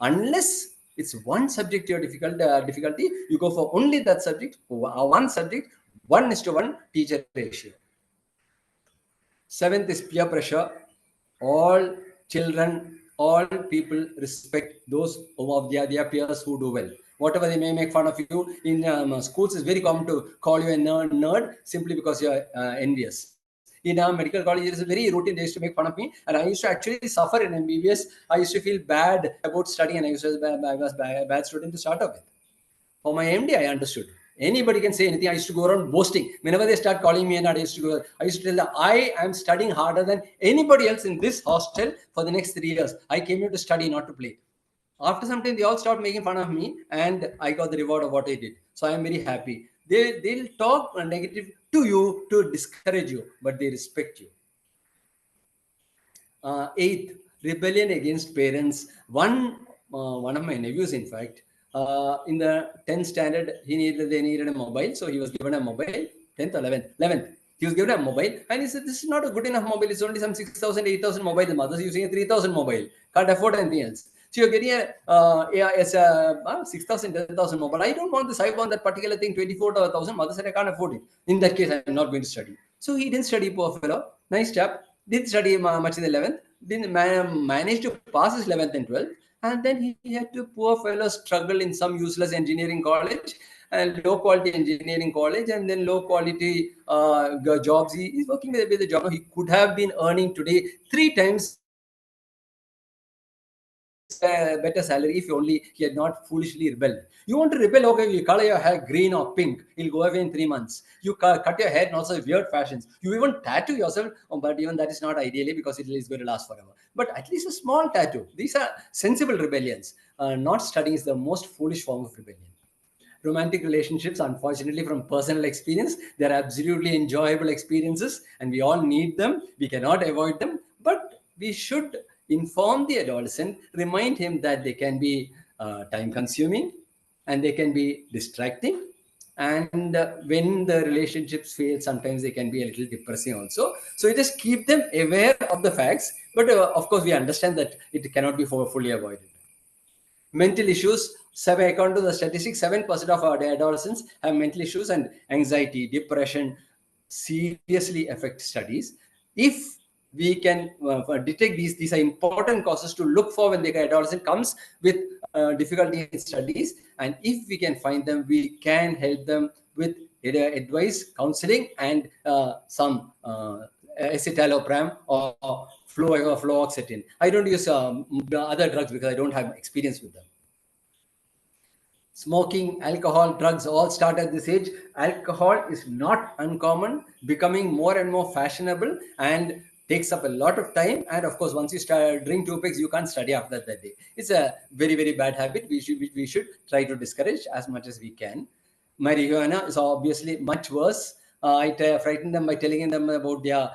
Unless it's one subject your difficulty, you go for only that subject, one subject, 1:1 teacher ratio. Seventh is peer pressure. All children, all people respect those of their peers who do well. Whatever they may make fun of you in schools, it's very common to call you a nerd simply because you're envious. In our medical college, it is a very routine. They used to make fun of me, and I used to actually suffer in MBBS. I used to feel bad about studying, and I was a bad student to start off with. For my MD, I understood. Anybody can say anything. I used to go around boasting. Whenever they start calling me, and I used to tell them, I am studying harder than anybody else in this hostel for the next 3 years. I came here to study, not to play. After some time, they all stopped making fun of me, and I got the reward of what I did. So I am very happy. They'll talk negative to you to discourage you, but they respect you. Eighth, rebellion against parents. One of my nephews, in fact, in the 10th standard, they needed a mobile, so he was given a mobile. 10th or 11th, he was given a mobile, and he said, this is not a good enough mobile. It's only some 6,000, 8,000 mobile. The mother's using a 3,000 mobile. Can't afford anything else. So you're getting a 6,000, 10,000 mobile. I don't want this. I want that particular thing, 24,000. Mother said, I can't afford it. In that case, I'm not going to study. So he didn't study, poor fellow. Nice chap. Didn't study much in the 11th. Didn't manage to pass his 11th and 12th. And then he had to, poor fellow, struggle in some useless engineering college and low quality engineering college, and then low quality jobs. He's working with a job. He could have been earning today 3 times better salary if only he had not foolishly rebelled. You want to rebel? Okay, you color your hair green or pink. It'll go away in 3 months. You cut your hair in also weird fashions. You even tattoo yourself, but even that is not ideally because it is going to last forever. But at least a small tattoo. These are sensible rebellions. Not studying is the most foolish form of rebellion. Romantic relationships, unfortunately, from personal experience, they're absolutely enjoyable experiences, and we all need them. We cannot avoid them, but we should inform the adolescent, remind him that they can be time-consuming and they can be distracting. And when the relationships fail, sometimes they can be a little depressing also. So we just keep them aware of the facts, but of course, we understand that it cannot be fully avoided. Mental issues, according to the statistics, 7% of our adolescents have mental issues, and anxiety, depression seriously affect studies. If we can detect these are important causes to look for when the adolescent comes with difficulty in studies, and if we can find them, we can help them with advice, counseling, and some escitalopram or fluoxetine. I don't use other drugs because I don't have experience with them. Smoking, alcohol, drugs all start at this age. Alcohol is not uncommon, becoming more and more fashionable, and takes up a lot of time. And of course, once you drink 2 pegs, you can't study after that day. It's a very, very bad habit. We should try to discourage as much as we can. Marijuana is obviously much worse. I frighten them by telling them about their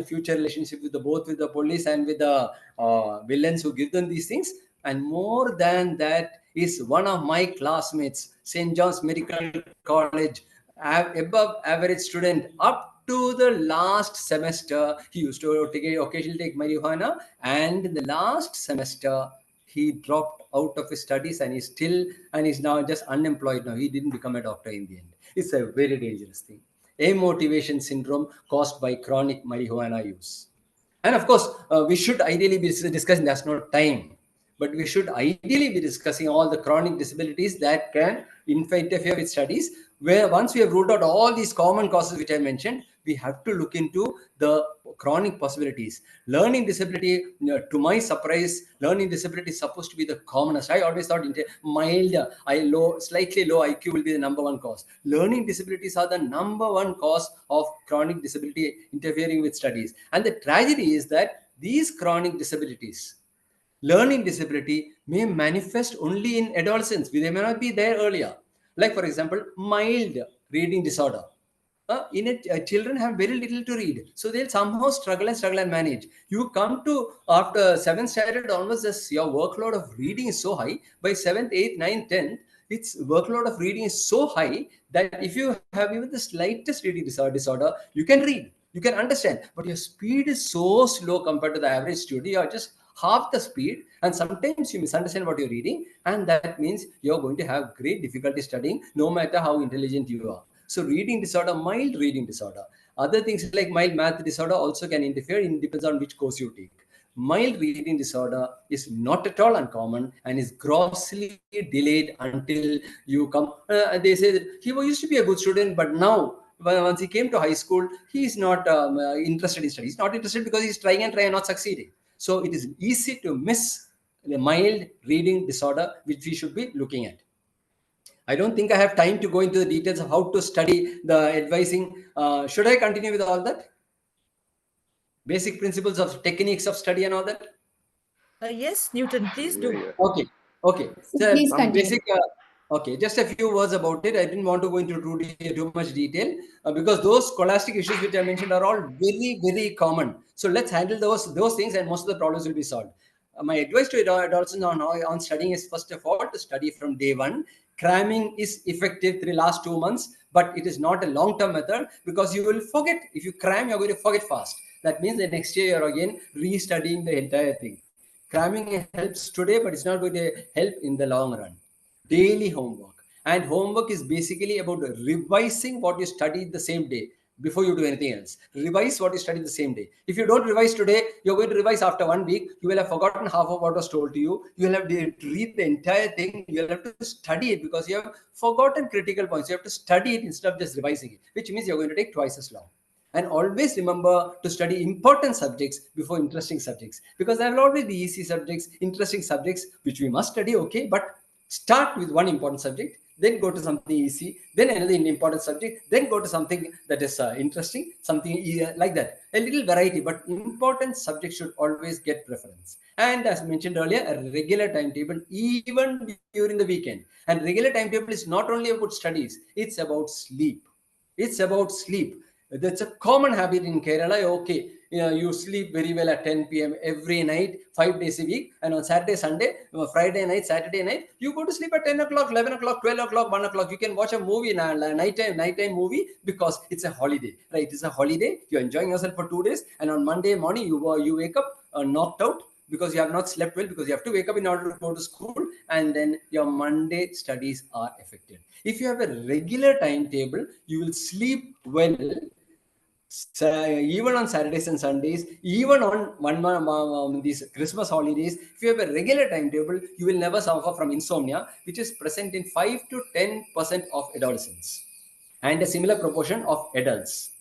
future relationship with both with the police and with the villains who give them these things. And more than that is one of my classmates, St. John's Medical College, above average student, up to the last semester. He used to occasionally take marijuana, and in the last semester, he dropped out of his studies, and he's now just unemployed now. He didn't become a doctor in the end. It's a very dangerous thing. Amotivation syndrome caused by chronic marijuana use. And of course, we should ideally be discussing, there's no time, but we should ideally be discussing all the chronic disabilities that can interfere with studies, where once we have ruled out all these common causes which I mentioned, we have to look into the chronic possibilities. Learning disability, to my surprise, learning disability is supposed to be the commonest. I always thought mild, slightly low IQ will be the number 1 cause. Learning disabilities are the number 1 cause of chronic disability interfering with studies. And the tragedy is that these chronic disabilities, learning disability, may manifest only in adolescence. They may not be there earlier. Like, for example, mild reading disorder. children have very little to read, so they'll somehow struggle and manage. You come to after 7th standard onwards, your workload of reading is so high. By 7th, 8th, 9th, 10th, its workload of reading is so high that if you have even the slightest reading disorder, you can read, you can understand, but your speed is so slow compared to the average student. You are just half the speed, and sometimes you misunderstand what you're reading, and that means you're going to have great difficulty studying, no matter how intelligent you are. So reading disorder, mild reading disorder. Other things like mild math disorder also can interfere. It depends on which course you take. Mild reading disorder is not at all uncommon and is grossly delayed until you come. They say that he used to be a good student, but now once he came to high school, he is not interested in study. He's not interested because he's trying and not succeeding. So it is easy to miss the mild reading disorder, which we should be looking at. I don't think I have time to go into the details of how to study the advising. Should I continue with all that? Basic principles of techniques of study and all that? Yes, Newton, please do. Okay. So Please continue. basic. Okay, just a few words about it. I didn't want to go into too much detail because those scholastic issues which I mentioned are all very, very common. So let's handle those things, and most of the problems will be solved. My advice to adolescents on studying is, first of all, to study from day one. Cramming is effective for the last 2 months, but it is not a long-term method because you will forget. If you cram, you're going to forget fast. That means the next year you're again restudying the entire thing. Cramming helps today, but it's not going to help in the long run. Daily homework. And homework is basically about revising what you studied the same day before you do anything else. Revise what you studied the same day. If you don't revise today, you're going to revise after 1 week. You will have forgotten half of what was told to you. You will have to read the entire thing. You will have to study it because you have forgotten critical points. You have to study it instead of just revising it, which means you're going to take twice as long. And always remember to study important subjects before interesting subjects, because there will always be easy subjects, interesting subjects, which we must study, okay, but start with one important subject, then go to something easy, then another important subject, then go to something that is interesting, something like that. A little variety, but important subjects should always get preference. And as mentioned earlier, a regular timetable, even during the weekend. And regular timetable is not only about studies, it's about sleep. It's about sleep. That's a common habit in Kerala. Okay, you sleep very well at 10 p.m. every night, 5 days a week. And on Saturday, Sunday, Friday night, Saturday night, you go to sleep at 10 o'clock, 11 o'clock, 12 o'clock, 1 o'clock. You can watch a movie, nighttime movie, because it's a holiday, right? It's a holiday. You're enjoying yourself for 2 days. And on Monday morning, you wake up knocked out because you have not slept well, because you have to wake up in order to go to school. And then your Monday studies are affected. If you have a regular timetable, you will sleep well. Even on Saturdays and Sundays, even on these Christmas holidays, if you have a regular timetable, you will never suffer from insomnia, which is present in 5 to 10% of adolescents and a similar proportion of adults.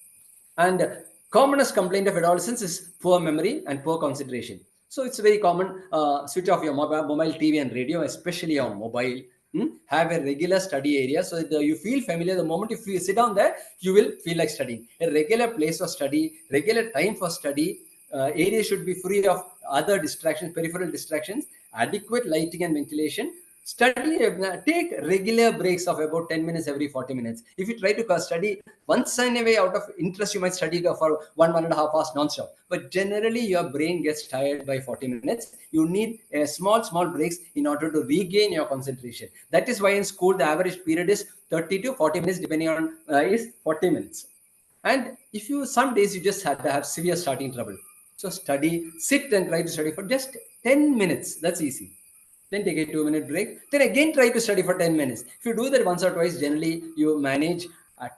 And commonest complaint of adolescents is poor memory and poor concentration. So it's very common. Switch off your mobile TV and radio, especially on mobile. Have a regular study area so that you feel familiar. The moment you sit down there, you will feel like studying. A regular place for study, regular time for study. Area should be free of other distractions, peripheral distractions, adequate lighting and ventilation. Study, take regular breaks of about 10 minutes every 40 minutes. If you try to study once in a way out of interest, you might study for 1.5 hours non-stop. But generally, your brain gets tired by 40 minutes. You need small breaks in order to regain your concentration. That is why in school, the average period is 30 to 40 minutes, depending on is 40 minutes. And if some days you just have to have severe starting trouble. So sit and try to study for just 10 minutes. That's easy. Then take a 2-minute break. Then again try to study for 10 minutes. If you do that once or twice, generally you manage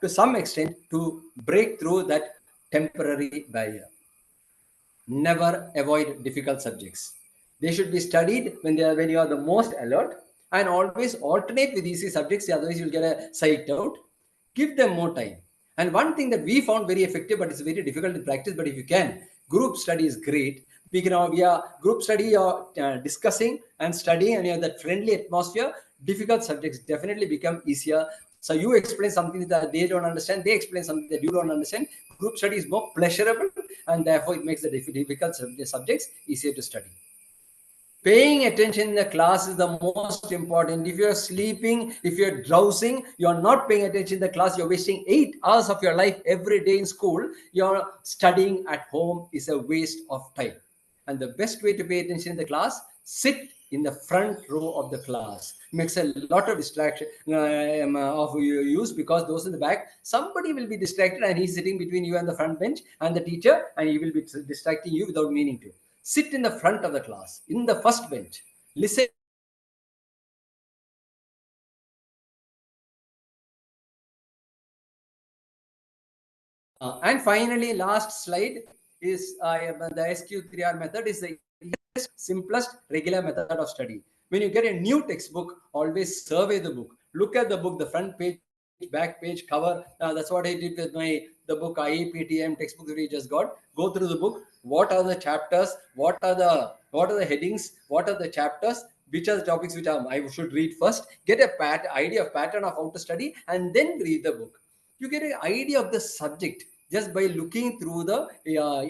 to some extent to break through that temporary barrier. Never avoid difficult subjects. They should be studied when you are the most alert, and always alternate with easy subjects. Otherwise, you'll get psyched out. Give them more time. And one thing that we found very effective, but it's very difficult to practice, but if you can, group study is great. We are group study, you're discussing and studying, and you have that friendly atmosphere. Difficult subjects definitely become easier. So you explain something that they don't understand, they explain something that you don't understand. Group study is more pleasurable, and therefore it makes the difficult subjects easier to study. Paying attention in the class is the most important. If you're sleeping, if you're drowsing, you're not paying attention in the class, you're wasting 8 hours of your life every day in school. You're studying at home is a waste of time. And the best way to pay attention in the class, sit in the front row of the class. Makes a lot of distraction of use, because those in the back, somebody will be distracted and he's sitting between you and the front bench and the teacher, and he will be distracting you without meaning to. Sit in the front of the class, in the first bench, listen. And finally, last slide is the SQ3R method is the simplest regular method of study. When you get a new textbook, always survey the book. Look at the book, the front page, back page, cover. That's what I did with the book IEPTM textbook that we just got. Go through the book. What are the chapters? What are the headings? What are the chapters? Which are the topics which I should read first? Get a idea of pattern of how to study, and then read the book. You get an idea of the subject just by looking through the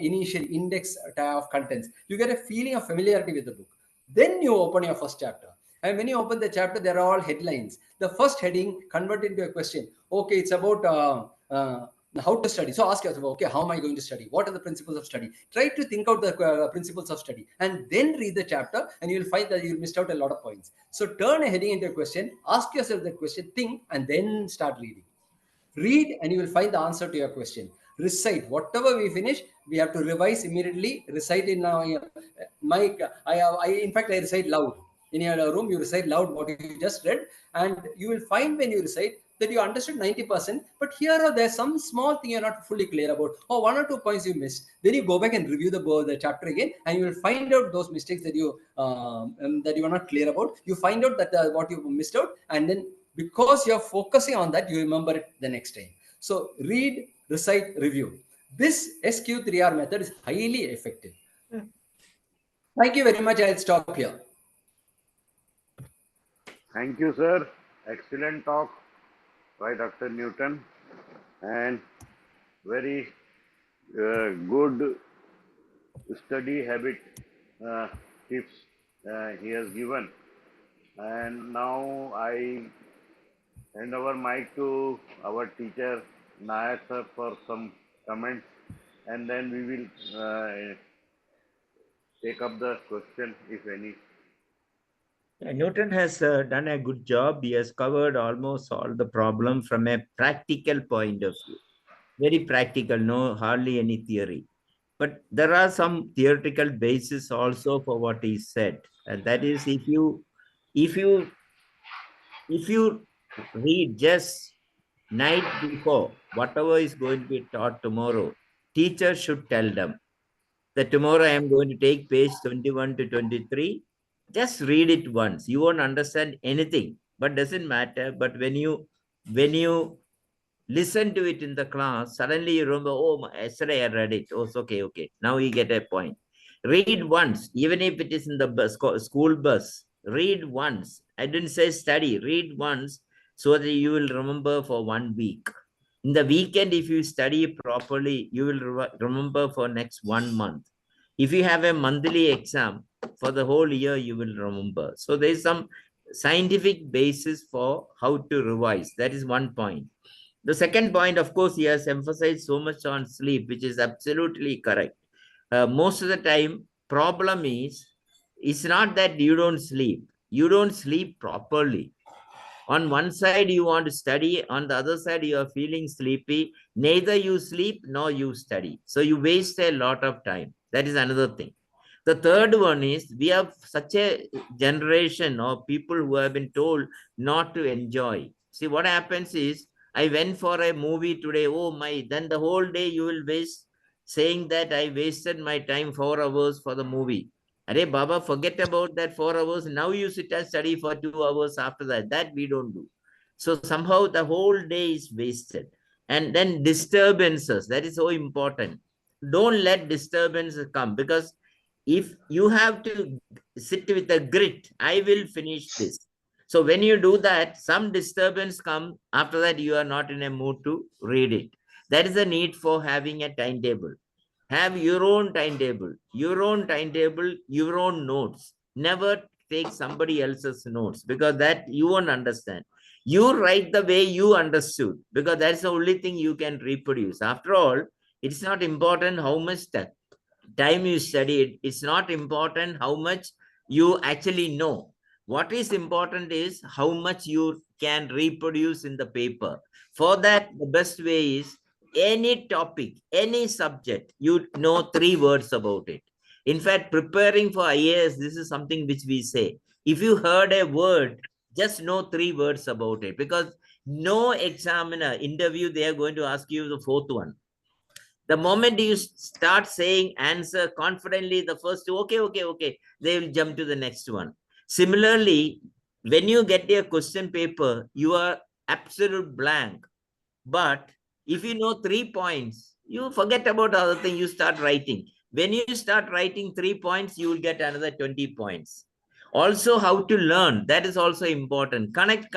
initial index of contents. You get a feeling of familiarity with the book. Then you open your first chapter. And when you open the chapter, there are all headlines. The first heading convert into a question. Okay, it's about how to study. So ask yourself, okay, how am I going to study? What are the principles of study? Try to think out the principles of study and then read the chapter, and you'll find that you missed out a lot of points. So turn a heading into a question, ask yourself that question, think, and then start reading. Read and you will find the answer to your question. Recite. Whatever we finish, we have to revise immediately. Recite in in fact, I recite loud. In your room, you recite loud what you just read, and you will find when you recite that you understood 90%, but here or there, some small thing you're not fully clear about, or 1 or 2 points you missed. Then you go back and review the chapter again, and you will find out those mistakes that you are not clear about. You find out that what you missed out, and then because you're focusing on that, you remember it the next time. So read, recite, review. This SQ3R method is highly effective. Thank you very much. I'll stop here. Thank you, sir. Excellent talk by Dr. Newton, and very good study habit tips he has given. And now I hand over mic to our teacher Nair sir for some comments, and then we will take up the question if any. Newton has done a good job. He has covered almost all the problem from a practical point of view. Very practical, no hardly any theory. But there are some theoretical basis also for what he said. And that is, if you read just night before whatever is going to be taught tomorrow, teacher should tell them that tomorrow I am going to take page 21 to 23. Just read it once. You won't understand anything, but doesn't matter. But when you listen to it in the class, suddenly you remember, oh, yesterday I read it. Oh, it's okay. Now you get a point. Read once, even if it is in the bus, school bus. Read once. I didn't say study. Read once so that you will remember for 1 week. In the weekend, if you study properly, you will remember for next 1 month. If you have a monthly exam, for the whole year, you will remember. So there is some scientific basis for how to revise. That is one point. The second point, of course, he has emphasized so much on sleep, which is absolutely correct. Most of the time, problem is, it's not that you don't sleep. You don't sleep properly. On one side, you want to study. On the other side, you are feeling sleepy. Neither you sleep nor you study. So you waste a lot of time. That is another thing. The third one is, we have such a generation of people who have been told not to enjoy. See, what happens is, I went for a movie today. Oh my, then the whole day you will waste saying that I wasted my time 4 hours for the movie. Arey Baba, forget about that 4 hours. Now you sit and study for 2 hours after that. That we don't do. So somehow the whole day is wasted. And then disturbances, that is so important. Don't let disturbances come, because if you have to sit with a grit, I will finish this. So when you do that, some disturbance come. After that, you are not in a mood to read it. That is the need for having a timetable. Have your own timetable, your own notes. Never take somebody else's notes, because that you won't understand. You write the way you understood, because that's the only thing you can reproduce. After all, it's not important how much time you studied. It's not important how much you actually know. What is important is how much you can reproduce in the paper. For that, the best way is any topic, any subject, you know 3 words about it. In fact, preparing for IAS, this is something which we say. If you heard a word, just know 3 words about it, because no examiner, interview, they are going to ask you the 4th one. The moment you start saying answer confidently, the first two, okay, they will jump to the next one. Similarly, when you get a question paper, you are absolute blank. But if you know 3 points, you forget about the other thing, you start writing. When you start writing 3 points, you will get another 20 points. Also, how to learn, that is also important. Connect,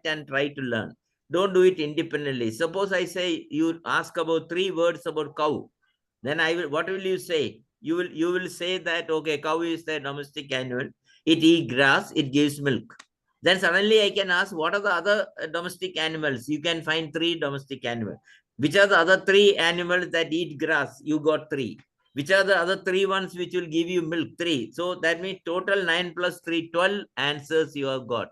and try to learn. Don't do it independently. Suppose I say you ask about 3 words about cow. Then what will you say? You will say that, okay, cow is the domestic animal. It eats grass, it gives milk. Then suddenly I can ask, what are the other domestic animals? You can find 3 domestic animals. Which are the other 3 animals that eat grass? You got 3. Which are the other 3 ones which will give you milk? 3. So that means total 9 plus 3, 12 answers you have got.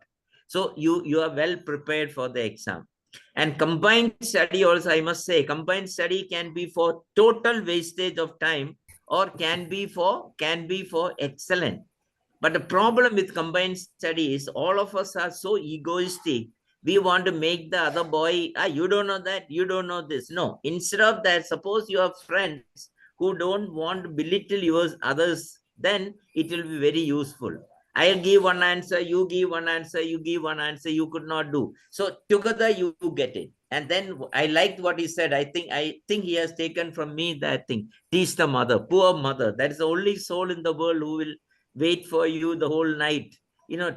So you are well prepared for the exam. And combined study also, I must say, combined study can be for total wastage of time, or can be for excellent. But the problem with combined study is all of us are so egoistic. We want to make the other boy, you don't know that, you don't know this. No, instead of that, suppose you have friends who don't want to belittle yours, others, then it will be very useful. I'll give one answer, you give one answer, you give one answer, you could not do. So together you get it. And then I liked what he said. I think he has taken from me that thing. Teach the mother, poor mother. That is the only soul in the world who will wait for you the whole night.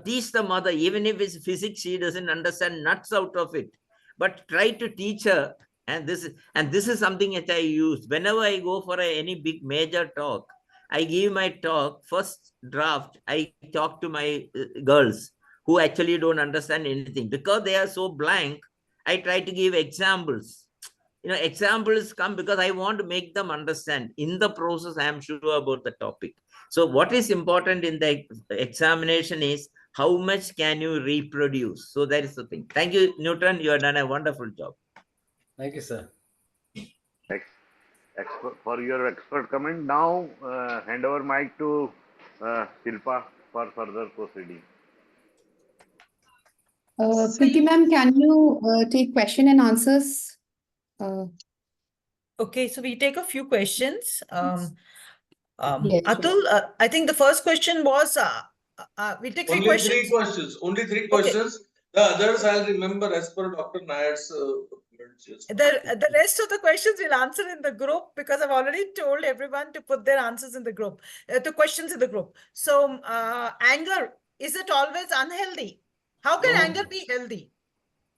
Teach the mother, even if it's physics, she doesn't understand nuts out of it. But try to teach her. And this is something that I use. Whenever I go for any big major talk, I give my talk, first draft, I talk to my girls who actually don't understand anything. Because they are so blank, I try to give examples. Examples come because I want to make them understand. In the process, I am sure about the topic. So what is important in the examination is how much can you reproduce. So that is the thing. Thank you, Newton. You have done a wonderful job. Thank you, sir. For your expert comment. Now, hand over mic to Shilpa for further proceeding. Preeti ma'am, can you take question and answers? Okay, so we take a few questions. Yes. Atul, I think the first question was, we'll take 3 Only questions. 3 questions. Only 3 questions. The others I'll remember as per Dr. Nair's. The rest of the questions we'll answer in the group, because I've already told everyone to put their answers in the group, the questions in the group. So, anger, is it always unhealthy? How can anger be healthy?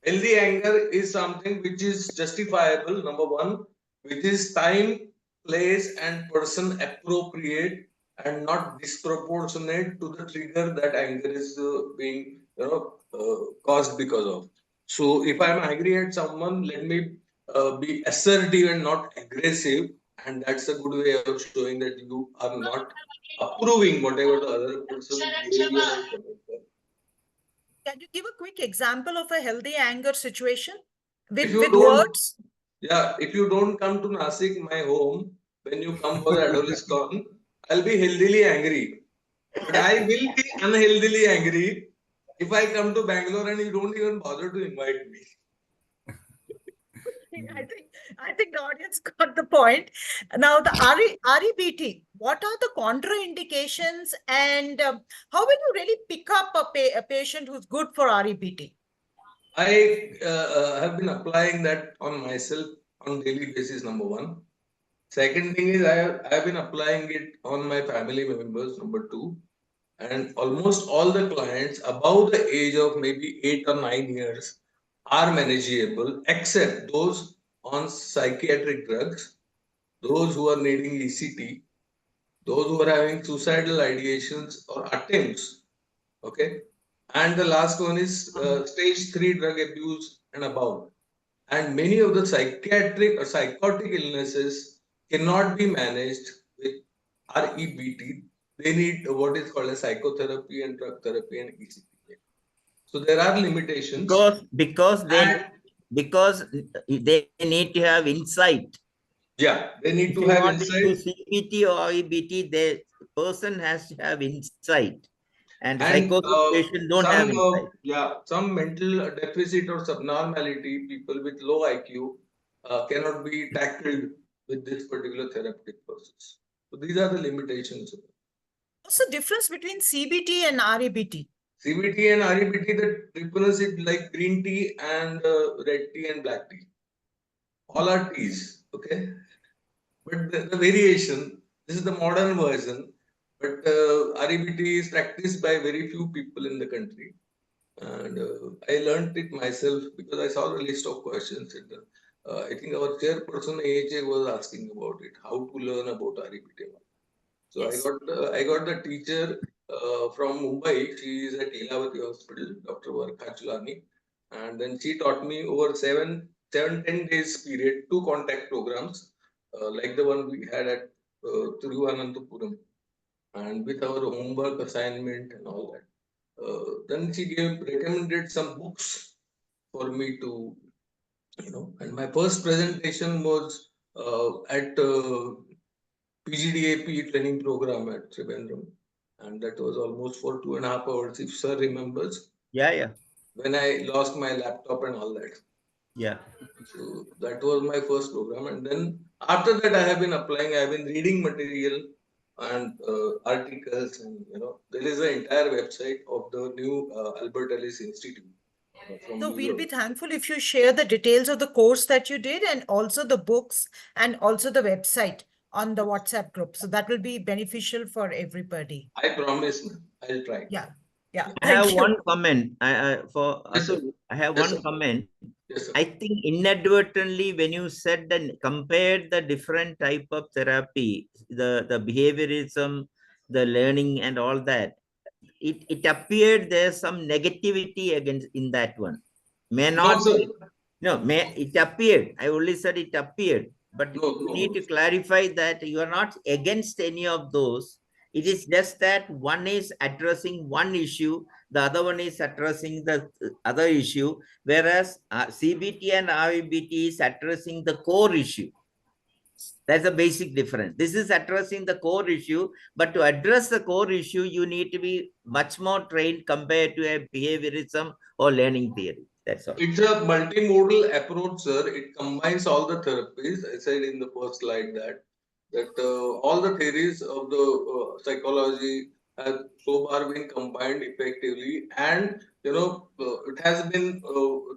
Healthy anger is something which is justifiable, number 1, which is time, place, and person appropriate and not disproportionate to the trigger that anger is being caused because of. So if I'm angry at someone, let me be assertive and not aggressive, and that's a good way of showing that you are not approving whatever the other person's behavior is. Can you give a quick example of a healthy anger situation with don't, words? Yeah, if you don't come to Nasik, my home, when you come for the ADOLESCENT, I'll be healthily angry. But I will be unhealthily angry if I come to Bangalore and you don't even bother to invite me. I think the audience got the point. Now, the REBT, what are the contraindications, and how will you really pick up a patient who's good for REBT? I have been applying that on myself on daily basis, number 1. Second thing is I have been applying it on my family members, number 2. And almost all the clients above the age of maybe 8 or 9 years are manageable, except those on psychiatric drugs, those who are needing ECT, those who are having suicidal ideations or attempts, okay? And the last one is stage 3 drug abuse and above. And many of the psychiatric or psychotic illnesses cannot be managed with REBT. They need what is called a psychotherapy and drug therapy and ECT. So there are limitations. Because they need to have insight. Yeah, they need If to you have want to insight. use CBT or IBT, the person has to have insight. And And psychosis patients don't have insight. some mental deficit or subnormality, people with low IQ cannot be tackled with this particular therapeutic process. So these are the limitations. What's the difference between CBT and REBT? CBT and REBT, the difference is like green tea and red tea and black tea. All are teas, okay? But the variation, this is the modern version, but REBT is practiced by very few people in the country. And I learned it myself because I saw the list of questions. And, I think our chairperson AHA was asking about it, how to learn about REBT. So yes. I got the teacher from Mumbai. She is at Galagali Hospital, Dr. Varkha, and then she taught me over 10 days period, 2 contact programs, like the one we had at Thiruvananthapuram, and with our homework assignment and all that. Then she recommended some books for me to, and my first presentation was at PGDAP training program at Trivandrum, and that was almost for 2.5 hours, if sir remembers. Yeah. When I lost my laptop and all that. Yeah. So that was my first program, and then after that I have been applying. I have been reading material and articles, and there is an entire website of the new Albert Ellis Institute. So we'll be thankful if you share the details of the course that you did and also the books and also the website on the WhatsApp group. So that will be beneficial for everybody. I promise, I'll try. Yeah. I have one comment for Yes, Atul. I have one comment. Yes, sir. I think inadvertently when you said and compared the different type of therapy, the behaviorism, the learning and all that, it appeared there's some negativity against in that one. May not it appeared. I only said it appeared, but you need to clarify that you are not against any of those. It is just that one is addressing one issue, the other one is addressing the other issue, whereas CBT and REBT is addressing the core issue. That's a basic difference. This is addressing the core issue, but to address the core issue, you need to be much more trained compared to a behaviorism or learning theory. That's all. It's a multimodal approach, sir. It combines all the therapies. I said in the first slide that all the theories of the psychology have so far been combined effectively, and it has been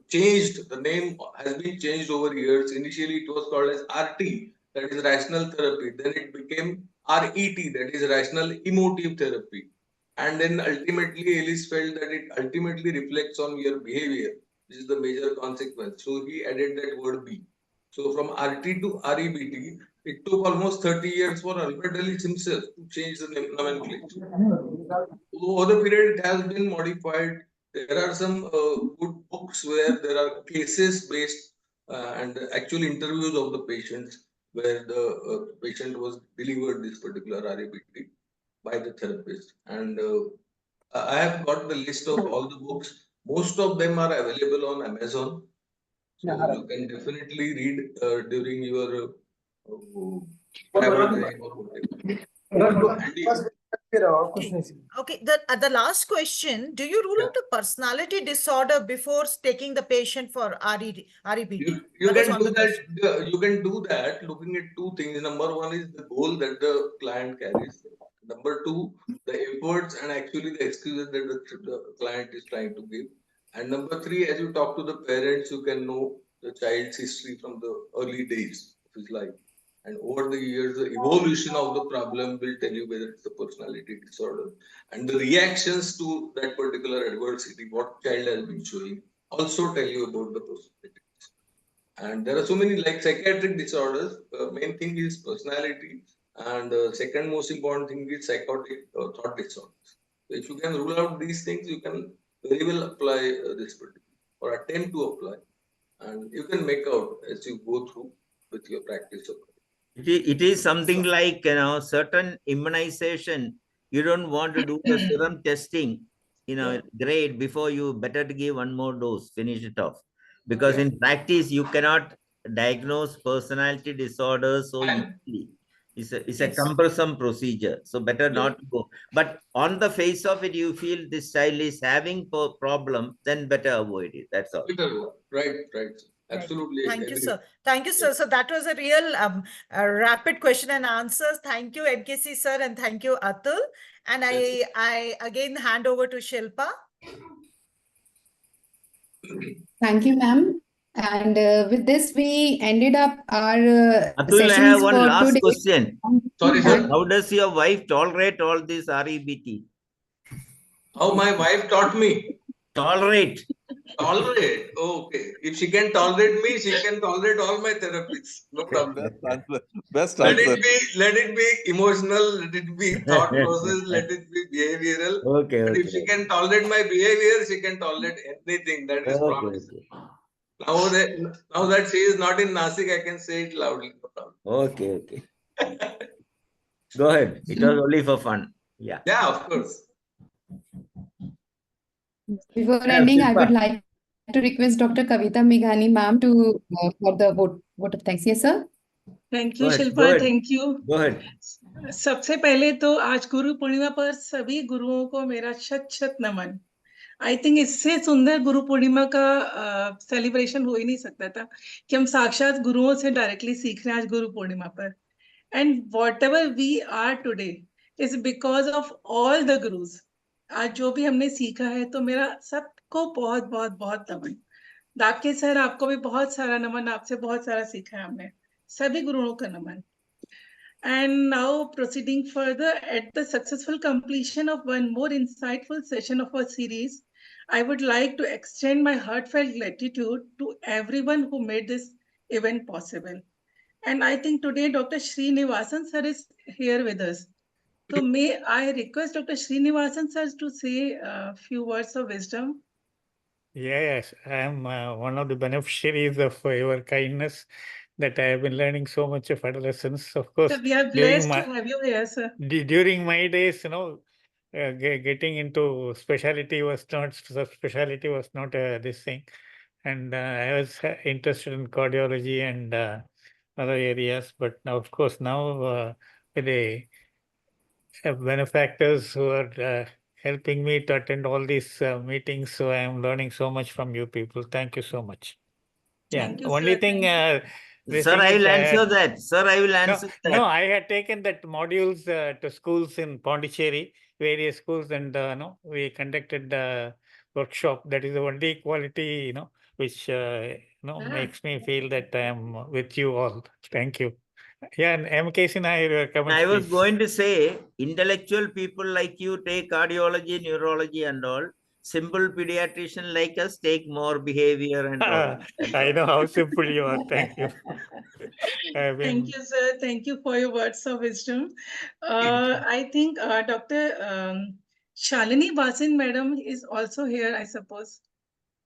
changed. The name has been changed over years. Initially, it was called as RT, that is rational therapy. Then it became RET, that is rational emotive therapy. And then ultimately, Ellis felt that it ultimately reflects on your behavior. This is the major consequence. So he added that word B. So from RT to REBT, it took almost 30 years for Albert Ellis himself to change the nomenclature. Over the period, it has been modified. There are some good books where there are cases based and actual interviews of the patients where the patient was delivered this particular REBT by the therapist. And I have got the list of all the books. Most of them are available on Amazon. So you can definitely read during your travel time or whatever. Okay, the last question, do you rule out a personality disorder before taking the patient for REBT? You can do that. You can do that looking at 2 things. Number 1 is the goal that the client carries. Number 2, the efforts and actually the excuses that the client is trying to give. And number 3, as you talk to the parents, you can know the child's history from the early days of his life. And over the years, the evolution of the problem will tell you whether it's a personality disorder. And the reactions to that particular adversity, what child has been showing, also tell you about the personality. And there are so many like psychiatric disorders. Main thing is personality. And second most important thing is psychotic thought disorders. So if you can rule out these things, you can very well apply this particular or attempt to apply, and you can make out as you go through with your practice of It is something like, certain immunization. You don't want to do the serum testing, grade before you better to give one more dose, finish it off. Because in practice, you cannot diagnose personality disorders so easily. It's a cumbersome procedure. So better not to go. But on the face of it, you feel this child is having problem, then better avoid it. That's all. Right. Absolutely. Thank you, agree. sir. Thank you, sir. So that was a real rapid question and answers. Thank you, NKC sir, and thank you, Atul. And I again hand over to Shilpa. Thank you, ma'am. And with this, we ended up our Atul, I sessions have one for last today. question. Sorry, sir. How does your wife tolerate all this REBT? How my wife taught me. Tolerate. Tolerate. Okay. If she can tolerate me, she can tolerate all my therapies. No problem. Best answer. Let it be emotional, let it be thought process, let it be behavioral. Okay. But if she can tolerate my behavior, she can tolerate anything. That is promise. Now that she is not in Nasik, I can say it loudly. Okay. Go ahead. It was only for fun. Yeah. Yeah, of course. Before ending, I would like to request Dr. Kavita Menghani ma'am to for the vote of thanks. Yes, sir. Thank you Shilpa, thank you. सबसे पहले तो आज गुरु पूर्णिमा पर सभी गुरुओं को मेरा शत नमन। आई थिंक इससे सुंदर गुरु पूर्णिमा का सेलिब्रेशन हो ही नहीं सकता था कि हम साक्षात गुरुओं से डायरेक्टली सीख रहे हैं आज गुरु पूर्णिमा पर। And whatever we are today is because of all the gurus. आज जो भी हमने सीखा है तो मेरा सबको बहुत बहुत बहुत नमन। दाके सर, आपको भी बहुत सारा नमन, आपसे बहुत सारा सीखा है हमने, सभी गुरुओं का नमन। And now proceeding further, at the successful completion of one more insightful session of our series, I would like to extend my heartfelt gratitude to everyone who made this event possible. And I think today Dr. Srinivasan sir is here with us. So may I request Dr. Srinivasan sir to say a few words of wisdom? Yes, I am one of the beneficiaries of your kindness, that I have been learning so much of adolescence. Of course, So we are blessed to have you here, sir. During my days, getting into specialty was not this thing, and I was interested in cardiology and other areas. But now, of course, now with the benefactors who are helping me to attend all these meetings, so I am learning so much from you people. Thank you so much. Thank you, only sir. thing. Sir, I will answer that. Sir, I will answer that. No, I had taken that modules to schools in Pondicherry, various schools, and we conducted the workshop. That is the only quality, which makes me feel that I am with you all. Thank you. Yeah, and MKC Nair, I was going to say, intellectual people like you take cardiology, neurology, and all. Simple pediatrician like us take more behavior and all. I know how simple you are. Thank you. Thank you, sir. Thank you for your words of wisdom. I think Dr. Shalini Basin madam is also here, I suppose.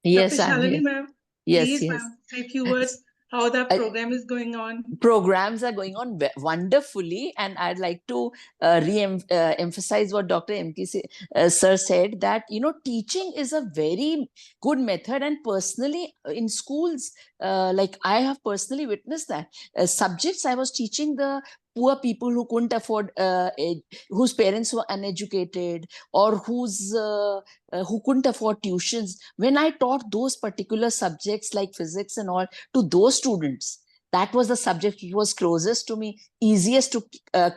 Yes, Dr. I'm Shalini here. ma'am, Yes, please, yes. ma'am, say a few words how the program is going on. Programs are going on wonderfully, and I'd like to emphasize what Dr. MKC sir said, that teaching is a very good method, and personally in schools, like I have personally witnessed that subjects I was teaching, the poor people who couldn't afford, whose parents were uneducated, or who couldn't afford tuitions. When I taught those particular subjects like physics and all to those students, that was the subject which was closest to me, easiest to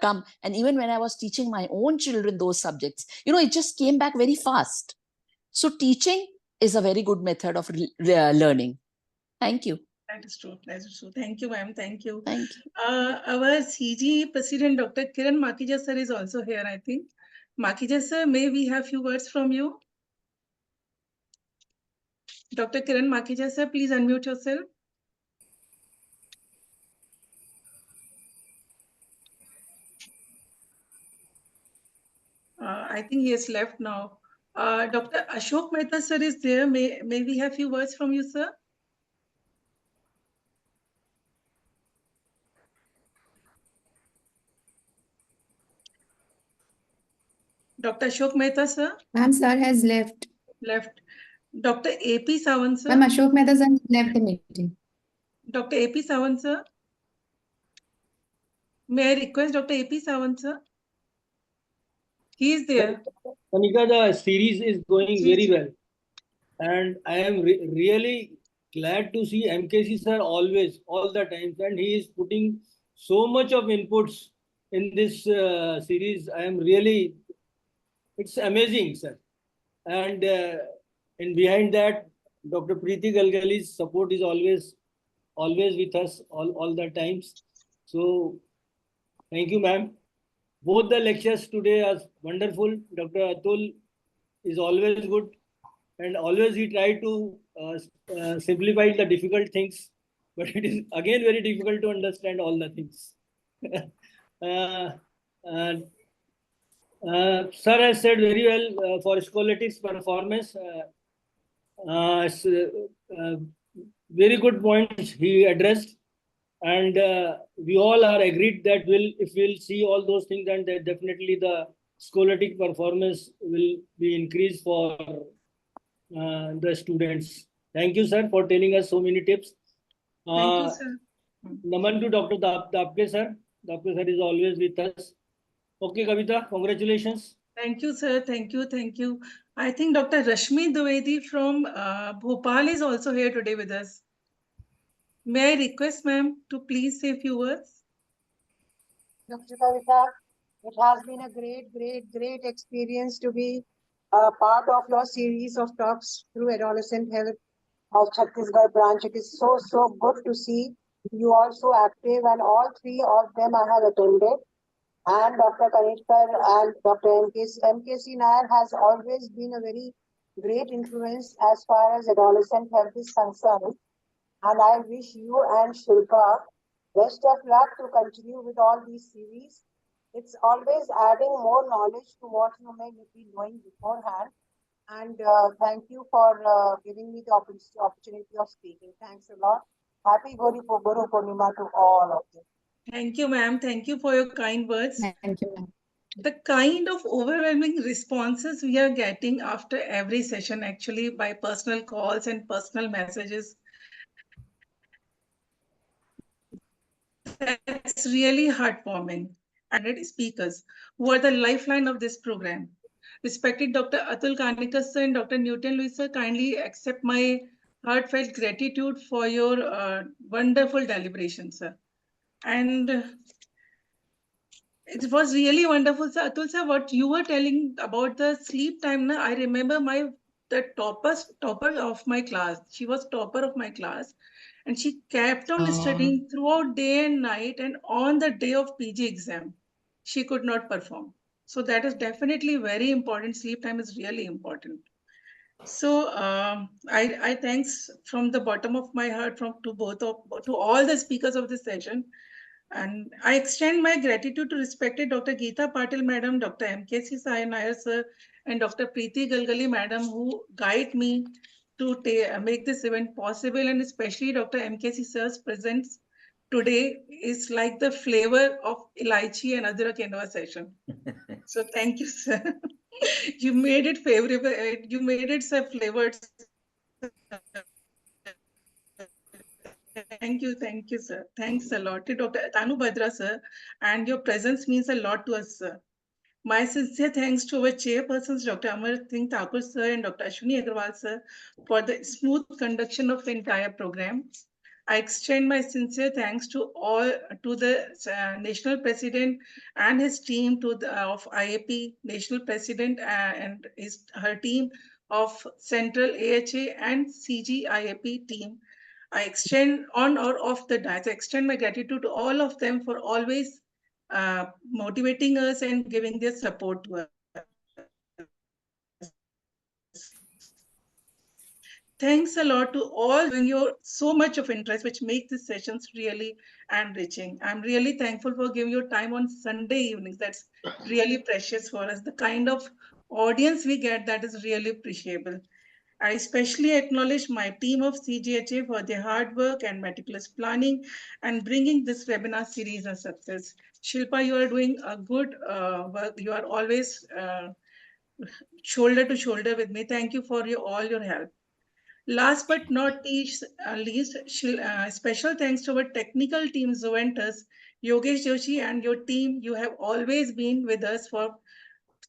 come. And even when I was teaching my own children those subjects, it just came back very fast. So teaching is a very good method of learning. Thank you. That is true. That is true. Thank you, ma'am. Thank you. Thank you. Our CG President, Dr. Kiran Makija sir, is also here, I think. Makija sir, may we have few words from you? Dr. Kiran Makija sir, please unmute yourself. I think he has left now. Dr. Ashok Mehta sir is there. May we have few words from you, sir? Dr. Ashok Mehta sir? Ma'am, sir has left. Left. Dr. AP Sawant sir? Ma'am, Ashok Mehta sir left the meeting. Dr. AP Sawant sir? May I request Dr. AP Sawant sir? He is there. Kanikar, the series is going very well. And I am really glad to see MKC sir always, all the times. And he is putting so much of inputs in this series. I am really, it's amazing, sir. And behind that, Dr. Preeti Galgali's support is always with us all the times. So thank you, ma'am. Both the lectures today are wonderful. Dr. Atul is always good, and always he tried to simplify the difficult things, but it is again very difficult to understand all the things. Sir has said very well for Scholastic's performance. Very good points he addressed. And we all are agreed that if we'll see all those things, then definitely the Scholastic performance will be increased for the students. Thank you, sir, for telling us so many tips. Thank you, sir. Naman to Dr. Dapke, sir. Dapke, sir, is always with us. Okay, Kavita, congratulations. Thank you, sir. Thank you. Thank you. I think Dr. Rashmi Dwivedi from Bhopal is also here today with us. May I request, ma'am, to please say a few words? Dr. Kavita, it has been a great experience to be a part of your series of talks through adolescent health of Chhattisgarh branch. It is so good to see you all so active, and all three of them I have attended. And Dr. Kanikar and Dr. MKC Nair has always been a very great influence as far as adolescent health is concerned. And I wish you and Shilpa best of luck to continue with all these series. It's always adding more knowledge to what you may be doing beforehand. And thank you for giving me the opportunity of speaking. Thanks a lot. Happy Guru Purnima to all of you. Thank you, ma'am. Thank you for your kind words. Thank you, ma'am. The kind of overwhelming responses we are getting after every session, actually, by personal calls and personal messages, that's really heartwarming. And speakers who are the lifeline of this program. Respected Dr. Atul Kanikar sir and Dr. Newton Luiz sir, kindly accept my heartfelt gratitude for your wonderful deliberation, sir. And it was really wonderful, sir. Atul sir, what you were telling about the sleep time, I remember the topper of my class. She was topper of my class, and she kept on studying throughout day and night. And on the day of PG exam, she could not perform. So that is definitely very important. Sleep time is really important. So I thanks from the bottom of my heart to all the speakers of this session. And I extend my gratitude to respected Dr. Geeta Patil Madam, Dr. MKC Nair sir, and Dr. Preeti Galgali Madam, who guide me to make this event possible, and especially Dr. MKC sir's presence today is like the flavor of elaichi and adrak in our session. So thank you, sir. You made it favorable. You made it so flavored. Thank you, sir. Thanks a lot to Dr. Tanu Badra, sir. And your presence means a lot to us, sir. My sincere thanks to our chairpersons, Dr. Amar Singh Thakur, sir, and Dr. Ashwini Agarwal, sir, for the smooth conduction of the entire program. I extend my sincere thanks to the National President and his team of IAP, National President and her team of Central AHA and CGIAP team. I extend on or off the dais. I extend my gratitude to all of them for always motivating us and giving their support to us. Thanks a lot to all doing your so much of interest, which makes these sessions really enriching. I'm really thankful for giving your time on Sunday evenings. That's really precious for us. The kind of audience we get, that is really appreciable. I especially acknowledge my team of CGHA for their hard work and meticulous planning and bringing this webinar series a success. Shilpa, you are doing a good work. You are always shoulder to shoulder with me. Thank you for all your help. Last but not least, special thanks to our technical team, Zuventus, Yogesh Joshi and your team. You have always been with us for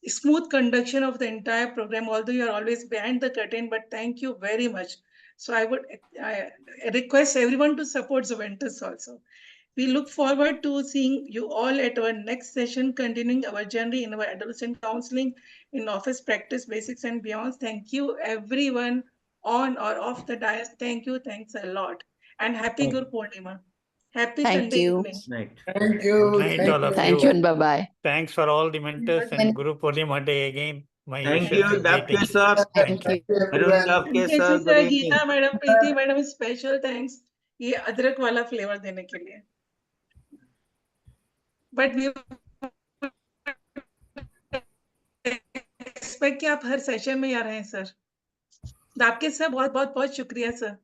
smooth conduction of the entire program, although you are always behind the curtain, but thank you very much. So I would request everyone to support Zuventus also. We look forward to seeing you all at our next session, continuing our journey in our adolescent counseling in office practice basics and beyond. Thank you everyone on or off the dais. Thank you. Thanks a lot. And happy Guru Purnima. Happy Thank Sunday you. evening. Thank you. Good night, all of Thank you and bye-bye. Thanks for all the mentors and Guru Purnima Day again. My Thank wishes you, and Dr. greetings. Sir. Thank you. Arun Dr. Sir, good Sir, evening. Geeta madam, Preeti madam, special thanks. ये अदरक वाला flavour देने के लिए. But we expect कि आप हर session में आ रहे हैं सर. आपके सर बहुत बहुत बहुत शुक्रिया सर.